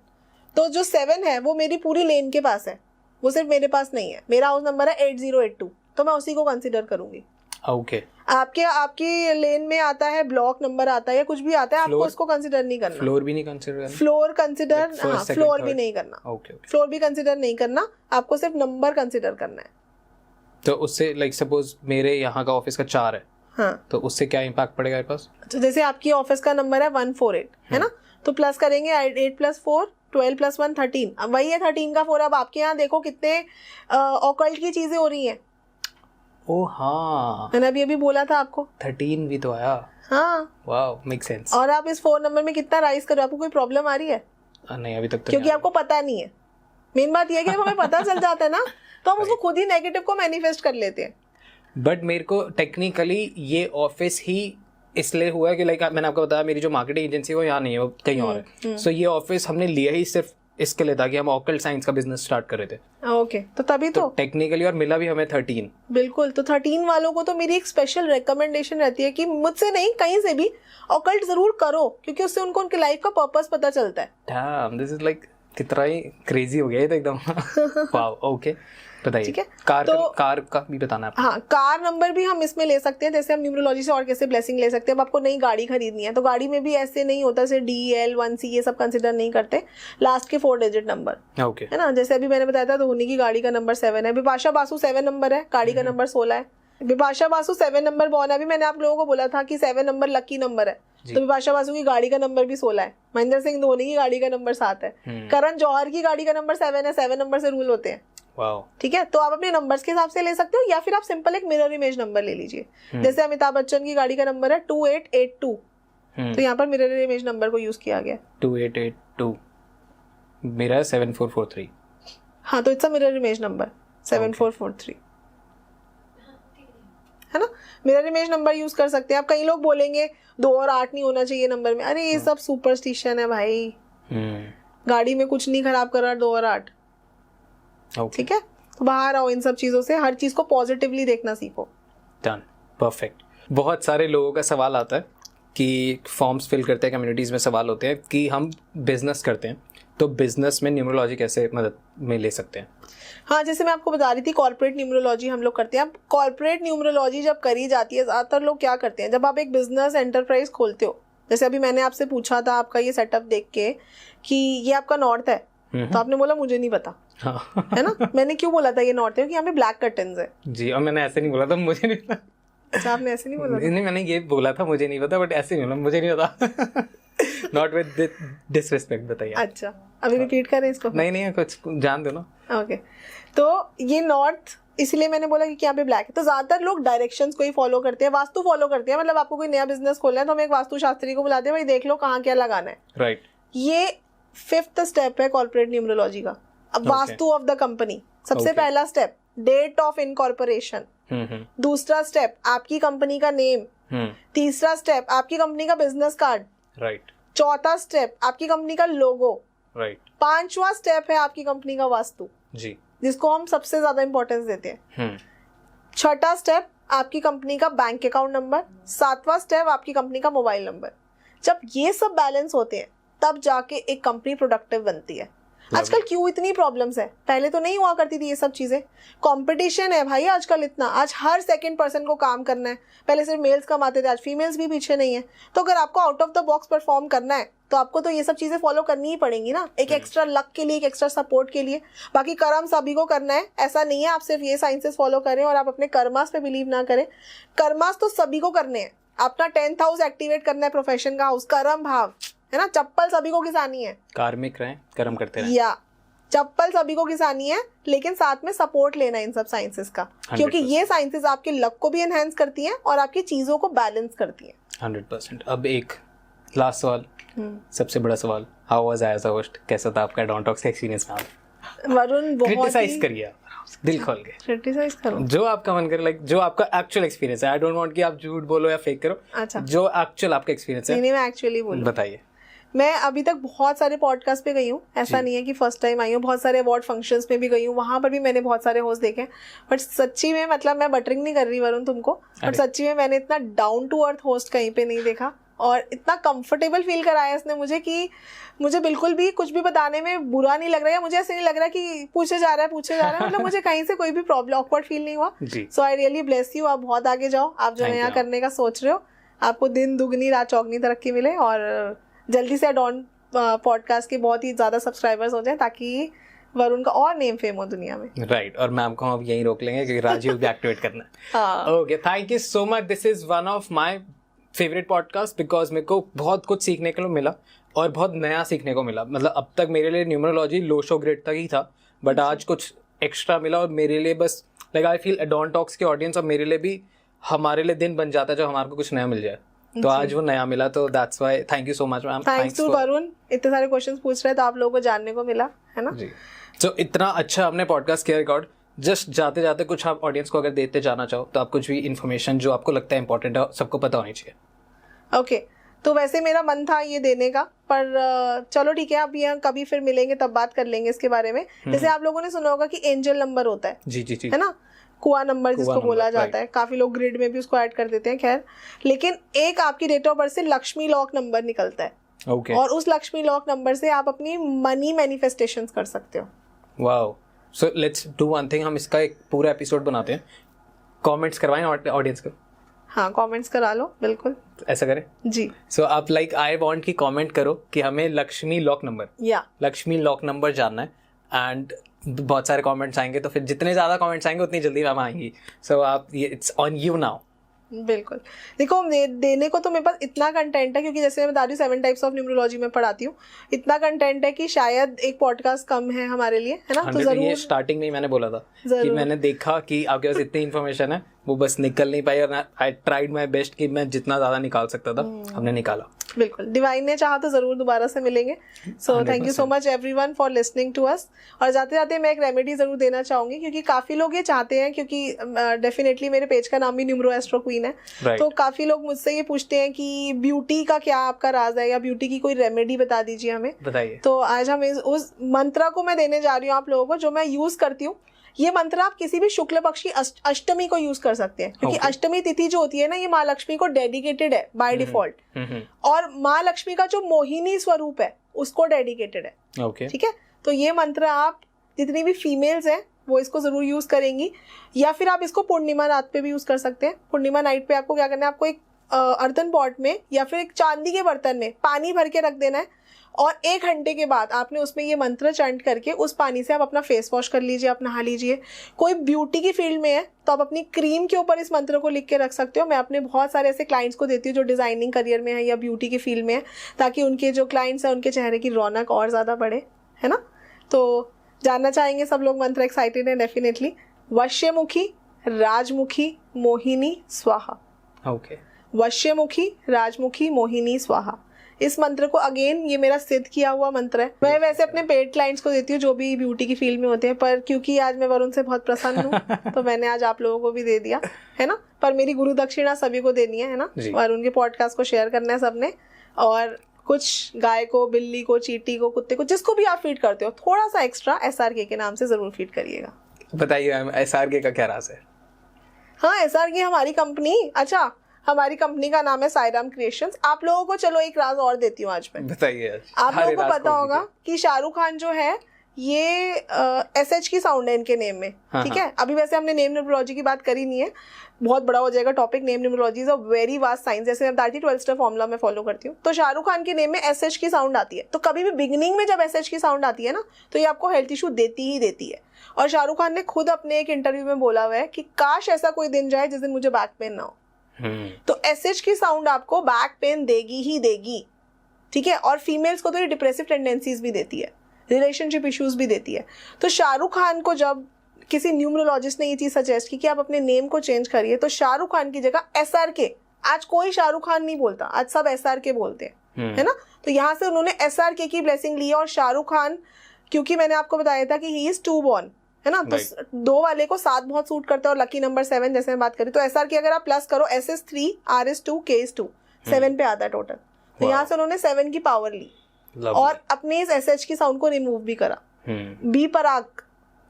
तो जो 7 है वो मेरी पूरी लेन के पास है, वो सिर्फ मेरे पास नहीं है। मेरा हाउस नंबर है 8082, तो मैं उसी को कंसिडर करूंगी। ओके। आपकी लेन में आता है, ब्लॉक नंबर आता है या कुछ भी आता है, आपको उसको कंसिडर नहीं करना। फ्लोर भी नहीं कंसिडर करना। फ्लोर भी नहीं करना। फ्लोर भी कंसिडर नहीं करना, आपको सिर्फ नंबर कंसिडर करना है। तो उससे लाइक सपोज मेरे यहाँ का ऑफिस का 4 है, हाँ, तो उससे क्या इम्पैक्ट पड़ेगा मेरे पास? तो जैसे आपकी ऑफिस का नंबर है 148, है ना, तो प्लस करेंगे 8 + 4 12 + 1 13। अब वही है 13 का 4। अब आपके यहाँ देखो कितने ऑकल्ट की चीजें हो रही हैं। ओ हाँ, मैंने अभी बोला था आपको 13 भी तो आया। हाँ, वाओ, मेक सेंस। और आप इस 4 नंबर में कितना राइज करो, आपको कोई प्रॉब्लम आ रही है? नहीं, अभी तक तो क्योंकि आपको पता नहीं है। मेन बात यह है कि जब हमें पता चल जाता है ना, तो हम उसको खुद ही नेगेटिव को मैनिफेस्ट कर लेते हैं। बट मेरे को टेक्निकली ये ऑफिस ही इसलिए हुआ है कि लाइक मैंने आपको बताया मेरी जो मार्केटिंग एजेंसी है वो यहाँ नहीं है, वो कहीं और है। सो ये ऑफिस हमने लिया ही सिर्फ इसके लिए था कि हम ऑकल्ट साइंस का बिजनेस स्टार्ट कर रहे थे। ओके, तो तभी तो टेक्निकली, और मिला भी हमें 13। बिल्कुल, तो 13 वालों को तो मेरी एक स्पेशल रिकमेंडेशन रहती है कि मुझसे नहीं, कहीं से भी ऑकल्ट जरूर करो, क्योंकि उससे उनको उनके लाइफ का पर्पस पता चलता है। डैम, दिस इज लाइक कितना ही क्रेजी हो गया ये तो एकदम। वाओ, ओके, बताइए। ठीक है, कार का भी बताना है। हाँ, कार नंबर भी हम इसमें ले सकते हैं। जैसे हम न्यूमरोलॉजी से और कैसे ब्लेसिंग ले सकते हैं। अब आपको नई गाड़ी खरीदनी है तो गाड़ी में भी ऐसे नहीं होता, जैसे DL 1C ये सब कंसिडर नहीं करते, लास्ट के 4 डिजिट नंबर, ओके, है ना। जैसे अभी मैंने बताया था धोनी की गाड़ी का नंबर 7 है, बिपाशा बासु 7 नंबर है, गाड़ी का नंबर 16 है। बिपाशा बासु 7 नंबर बॉर्न है। अभी मैंने आप लोगों को बोला था कि 7 नंबर लकी नंबर है, तो बिपाशा बासु की गाड़ी का नंबर भी 16 है। महेंद्र सिंह धोनी की गाड़ी का नंबर 7 है। करण जौहर की गाड़ी का नंबर 7 है। 7 नंबर से रूल होते हैं। ठीक है, तो आप अपने नंबर्स के हिसाब से ले सकते हो, या फिर आप सिंपल एक मिरर इमेज नंबर ले लीजिए। जैसे अमिताभ बच्चन की गाड़ी का नंबर है 2882, तो यहाँ पर मिरर इमेज नंबर को यूज किया गया। 2882, मेरा 7443। हाँ, तो it's a mirror image number 7443, है ना। मिरर इमेज नंबर यूज कर सकते हैं आप। कई लोग बोलेंगे 2 और 8 नहीं होना चाहिए नंबर में, अरे ये सब सुपरस्टिशन है भाई। गाड़ी में कुछ नहीं खराब कर रहा 2 और 8, ठीक है। तो बाहर आओ इन सब चीजों से, हर चीज को पॉजिटिवली देखना सीखो। Done, perfect. बहुत सारे लोगों का सवाल आता है कि फॉर्म्स फिल करते हैं, कम्युनिटीज़ में सवाल होते हैं कि हम बिजनेस करते हैं तो बिजनेस में न्यूमरोलॉजी कैसे मदद में ले सकते हैं। हाँ, जैसे मैं आपको बता रही थी कॉर्पोरेट न्यूमरोलॉजी हम लोग करते हैं। अब कॉर्पोरेट न्यूमरोलॉजी जब करी जाती है, ज़्यादातर लोग क्या करते हैं, जब आप एक बिजनेस एंटरप्राइज खोलते हो, जैसे अभी मैंने आपसे पूछा था आपका ये सेटअप देख के कि ये आपका नॉर्थ है, तो आपने बोला मुझे नहीं पता। हाँ। है ना, मैंने क्यों बोला था ये नॉर्थ है, कि यहाँ पे ब्लैक कर्टन्स है जी, और मैंने ऐसे नहीं बोला था, मुझे नहीं पता। अच्छा, आपने ऐसे नहीं बोला? नहीं, मैंने ये बोला था मुझे नहीं पता, बट ऐसे नहीं बोला मुझे नहीं पता। नॉट विद डिसरिस्पेक्ट, बताइए। अच्छा, अभी रिपीट करें इसको? नहीं, कुछ जान दो ना। ओके, तो ये नॉर्थ इसलिए मैंने बोला कि यहाँ पे ब्लैक है। तो ज्यादातर लोग डायरेक्शंस को ही फॉलो करते हैं, वास्तु फॉलो करते हैं। मतलब आपको कोई नया बिजनेस खोलना है तो हम एक वास्तु शास्त्री को बुलाते हैं, भाई देख लो कहाँ क्या लगाना है। राइट। ये 5th स्टेप है कॉर्पोरेट न्यूमरोलॉजी का। अब वास्तु ऑफ द कंपनी, सबसे पहला स्टेप डेट ऑफ इनकॉर्पोरेशन, दूसरा स्टेप आपकी कंपनी का नेम, तीसरा स्टेप आपकी कंपनी का बिजनेस कार्ड, राइट, चौथा स्टेप आपकी कंपनी का लोगो, राइट, पांचवा स्टेप है आपकी कंपनी का वास्तु जी, जिसको हम सबसे ज्यादा इंपॉर्टेंस देते हैं। छठा स्टेप आपकी कंपनी का बैंक अकाउंट नंबर, सातवां स्टेप आपकी कंपनी का मोबाइल नंबर। जब ये सब बैलेंस होते हैं तब जाके एक कंपनी प्रोडक्टिव बनती है। आजकल क्यों इतनी प्रॉब्लम्स है, पहले तो नहीं हुआ करती थी ये सब चीजें। कंपटीशन है भाई आजकल इतना, आज हर सेकंड पर्सन को काम करना है। पहले सिर्फ मेल्स कमाते थे, आज फीमेल्स भी पीछे नहीं है। तो अगर आपको out of the box perform करना है तो आपको तो ये सब चीजें फॉलो करनी ही पड़ेंगी ना, एक एक्स्ट्रा लक के लिए, एक एक्स्ट्रा सपोर्ट के लिए। बाकी कर्म सभी को करना है, ऐसा नहीं है आप सिर्फ ये साइंसेस फॉलो करें और आप अपने कर्मास पे बिलीव ना करें। कर्मास तो सभी को करने हैं। अपना 10th हाउस एक्टिवेट करना है, प्रोफेशन का हाउस, कर्म भाव है ना। चप्पल सभी को घिसानी है, कार्मिक रहें, कर्म करते रहें, या चप्पल सभी को घिसानी है, लेकिन साथ में सपोर्ट लेना है इन सब साइंसेस का, क्योंकि ये साइंसेस आपके लक को भी एनहांस करती हैं और आपकी चीजों को बैलेंस करती हैं 100%। अब एक लास्ट सवाल, सबसे बड़ा सवाल, how was I as a host, कैसा था आपका डॉन टॉक्स का एक्सपीरियंस में? वरुण, बहुत क्रिटिसाइज करिए, दिल खोल के क्रिटिसाइज करो, जो आपका मन करे, लाइक जो आपका एक्चुअल एक्सपीरियंस है। आई डोंट वांट कि आप झूठ बोलो या फेक करो। अच्छा, जो एक्चुअल आपका एक्सपीरियंस है। नहीं, मैं एक्चुअली बोलूं, बताइए। मैं अभी तक बहुत सारे पॉडकास्ट पे गई हूँ, ऐसा नहीं है कि फर्स्ट टाइम आई हूँ। बहुत सारे अवार्ड फंक्शंस में भी गई हूँ, वहाँ पर भी मैंने बहुत सारे होस्ट देखे। बट सच्ची में, मतलब मैं बटरिंग नहीं कर रही वरुण तुमको, बट सच्ची में मैंने इतना डाउन टू अर्थ होस्ट कहीं पे नहीं देखा और इतना कंफर्टेबल फील कराया इसने मुझे कि मुझे बिल्कुल भी कुछ भी बताने में बुरा नहीं लग रहा है। मुझे ऐसे नहीं लग रहा कि पूछे जा रहा है। मतलब मुझे कहीं से कोई भी प्रॉब्लम, ऑकवर्ड फील नहीं हुआ। सो आई रियली ब्लेस यू। आप बहुत आगे जाओ, आप जो नया करने का सोच रहे हो, आपको दिन दुगनी रात चौगनी तरक्की मिले और जल्दी से डॉन पॉडकास्ट के बहुत ही ज्यादा सब्सक्राइबर्स हो जाए ताकि वरुण का और नेम फेम हो दुनिया में। राइट, और मैम को हम अब यहीं रोक लेंगे क्योंकि राजीव भी एक्टिवेट करना है। Okay, thank you so much. This is one of my favourite podcast because मेरे को बहुत कुछ सीखने को मिला और बहुत नया सीखने को मिला। मतलब अब तक मेरे लिए न्यूमरोलॉजी लो शो ग्रेड तक ही था, बट आज कुछ एक्स्ट्रा मिला और मेरे लिए बस like I feel Don talks के ऑडियंस और मेरे लिए भी, हमारे लिए दिन बन जाता है जब हमारे को कुछ नया मिल जाए। तो आज वो नया मिला, तो that's why thank you so much ma'am. Thanks to Varun, इतने सारे क्वेश्चंस पूछ रहे हैं तो आप लोगों को जानने को मिला, है ना जी। तो इतना अच्छा हमने पॉडकास्ट किया रिकॉर्ड। जस्ट जाते जाते कुछ आप ऑडियंस को अगर देते जाना चाहो तो आप कुछ भी इन्फॉर्मेशन जो आपको लगता है इंपॉर्टेंट है, सबको पता होनी चाहिए। ओके, तो वैसे मेरा मन था ये देने का, पर चलो ठीक है, अब ये कभी फिर मिलेंगे तब बात कर लेंगे इसके बारे में। जैसे आप लोगों ने सुना होगा कि एंजल नंबर होता है, जी जी जी, है ना, कुआ नंबर जिसको बोला जाता है। काफी लोग ग्रिड में भी उसको ऐड कर देते हैं, खैर। लेकिन एक आपकी डेट ऑफ बर्थ से लक्ष्मी लॉक नंबर निकलता है, okay. और उस लक्ष्मी लॉक नंबर से आप अपनी मनी मैनिफेस्टेशंस कर सकते हो। Wow, so let's do one thing, हम इसका एक पूरा एपिसोड बनाते हैं, कमेंट्स करवाएं ऑडियंस को। हाँ, कमेंट्स करा लो, बिल्कुल ऐसा करें जी। सो आप लाइक आई वांट की कमेंट करो कि हमें लक्ष्मी लॉक नंबर, या लक्ष्मी लॉक नंबर जानना है। एंड बहुत सारे कमेंट्स आएंगे तो फिर जितने ज़्यादा कमेंट्स आएंगे उतनी जल्दी मैम आएंगी। सो आप, इट्स ऑन यू नाउ। बिल्कुल, देखो देने को तो मेरे पास इतना कंटेंट है, क्योंकि जैसे मैं बता रही हूँ 7 टाइप्स ऑफ न्यूमरोलॉजी में पढ़ाती हूँ। इतना कंटेंट है कि शायद एक पॉडकास्ट कम है हमारे लिए, है ना। तो जरूर, ये स्टार्टिंग में ही मैंने बोला था कि मैंने देखा कि आपके पास इतनी इन्फॉर्मेशन है वो बस निकल नहीं पाई, और आई ट्राइड माई बेस्ट कि मैं जितना ज़्यादा निकाल सकता था हमने निकाला। बिल्कुल, डिवाइन ने चाहा तो जरूर दोबारा से मिलेंगे। So thank you so much everyone for listening to us. और जाते जाते मैं एक रेमेडी जरूर देना चाहूंगी, क्योंकि काफी लोग ये चाहते हैं, क्योंकि डेफिनेटली मेरे पेज का नाम भी न्यूमरो एस्ट्रो क्वीन है, तो काफी लोग मुझसे ये पूछते हैं कि ब्यूटी का क्या आपका राज है, या ब्यूटी की कोई रेमेडी बता दीजिए हमें। बताइए। तो आज हम उस मंत्र को मैं देने जा रही हूँ आप लोगों को, जो मैं यूज करती हूँ। ये मंत्र आप किसी भी शुक्ल पक्ष की अष्टमी को यूज कर सकते हैं, क्योंकि अष्टमी तिथि जो होती है ना, ये माँ लक्ष्मी को डेडिकेटेड है बाय डिफॉल्ट, और माँ लक्ष्मी का जो मोहिनी स्वरूप है उसको डेडिकेटेड है। ठीक है, तो ये मंत्र आप जितनी भी फीमेल्स हैं वो इसको जरूर यूज करेंगी, या फिर आप इसको पूर्णिमा रात पे भी यूज कर सकते हैं। पूर्णिमा नाइट पे आपको क्या करना है, आपको एक अर्तन पॉट में या फिर एक चांदी के बर्तन में पानी भर के रख देना है, और 1 घंटे के बाद आपने उसमें ये मंत्र चैंट करके उस पानी से आप अपना फेस वॉश कर लीजिए, आप नहा लीजिए। कोई ब्यूटी की फील्ड में है तो आप अपनी क्रीम के ऊपर इस मंत्र को लिख के रख सकते हो। मैं अपने बहुत सारे ऐसे क्लाइंट्स को देती हूँ जो डिजाइनिंग करियर में है या ब्यूटी की फील्ड में है, ताकि उनके जो क्लाइंट्स हैं उनके चेहरे की रौनक और ज़्यादा बढ़े, है ना। तो जानना चाहेंगे सब लोग, मंत्र एक्साइटेड है डेफिनेटली। वश्यमुखी राजमुखी मोहिनी स्वाहा। ओके, वश्यमुखी राजमुखी मोहिनी स्वाहा। इस मंत्र को अगेन ये मेरा सिद्ध किया हुआ मंत्र है। मैं वैसे अपने पेड क्लाइंट्स को देती हूँ जो भी ब्यूटी की फील्ड में होते हैं, पर क्योंकि आज मैं वरुण से बहुत प्रसन्न हूँ तो मैंने आज आप लोगों को भी दे दिया, है ना। पर मेरी गुरु दक्षिणा सभी को देनी है ना, वरुण के पॉडकास्ट को शेयर करना है सबने, और कुछ गाय को, बिल्ली को, चींटी को, कुत्ते को, जिसको भी आप फीड करते हो, थोड़ा सा एक्स्ट्रा SRK के नाम से जरूर फीड करिएगा। बताइए SRK का क्या राज है? हाँ, SRK हमारी कंपनी, अच्छा हमारी कंपनी का नाम है साईराम क्रिएशंस। आप लोगों को चलो एक राज और देती हूँ आज मैं। बताइए। आप लोगों को पता होगा कि शाहरुख खान जो है ये SH की साउंड है इनके नेम में, ठीक है। अभी वैसे हमने नेम न्यूमरोलॉजी की बात करी नहीं है, बहुत बड़ा हो जाएगा topic. Name numerology is a very vast science, जैसे मैं बताती 12 स्टेप फॉर्मूला में फॉलो करती हूँ। तो शाहरुख खान के नेम में SH की साउंड आती है, तो कभी भी बिगिनिंग में जब SH की साउंड आती है ना, तो ये आपको हेल्थ इशू देती ही देती है। और शाहरुख खान ने खुद अपने एक इंटरव्यू में बोला हुआ है कि काश ऐसा कोई दिन जाए जिस दिन मुझे बैक पेन ना हो। तो SH की साउंड आपको बैक पेन देगी ही देगी, ठीक है। और फीमेल्स को तो ये डिप्रेसिव टेंडेंसीज भी देती है, रिलेशनशिप इश्यूज भी देती है। तो शाहरुख खान को जब किसी न्यूमरोलॉजिस्ट ने ये चीज सजेस्ट की कि आप अपने नेम को चेंज करिए, तो शाहरुख खान की जगह SRK, आज कोई शाहरुख खान नहीं बोलता, आज सब SRK बोलते हैं, है ना। तो यहाँ से उन्होंने SRK की ब्लेसिंग ली। और शाहरुख खान, क्योंकि मैंने आपको बताया था कि ही इज 2 born, है ना, तो 2 वाले को 7 बहुत सूट करता है, और लकी नंबर 7 जैसे मैं बात करी, तो SRK अगर आप प्लस करो, S is 3, R is 2, K is 2, 7 पे आता है टोटल। तो यहाँ से उन्होंने 7 की पावर ली और अपने इस SH की साउंड को रिमूव भी करा। बी पराग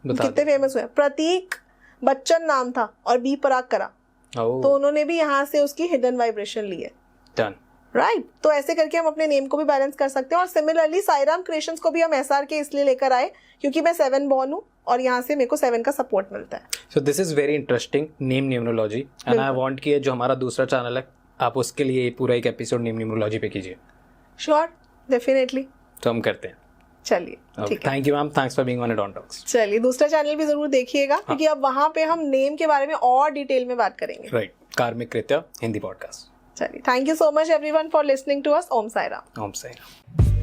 कितने फेमस हुए, प्रतीक बच्चन नाम था और बी पराग करा, तो उन्होंने भी यहाँ से उसकी हिडन वाइब्रेशन ली है। Done, right. तो ऐसे करके हम अपने नेम को भी बैलेंस कर सकते हैं। और सिमिलरली साईराम क्रिएशंस को भी हम SRK इसलिए लेकर आए क्योंकि मैं 7 born हूँ और यहाँ से मेरे को 7 का सपोर्ट मिलता है। So this is very interesting, name numerology, and I want कि जो हमारा दूसरा चैनल है आप उसके लिए पूरा एक एपिसोड नेम न्यूमरोलॉजी पे कीजिए। श्योर, डेफिनेटली, तो हम करते हैं। चलिए, ठीक है। Thank you ma'am, thanks for being on add-on talks. चलिए, दूसरा चैनल भी जरूर देखिएगा क्योंकि अब वहाँ पे हम नेम के बारे में और डिटेल में बात करेंगे। Right, karmic Kritya Hindi podcast. चलिए, thank you so much everyone for listening to us. Om Sairam. Om Sairam.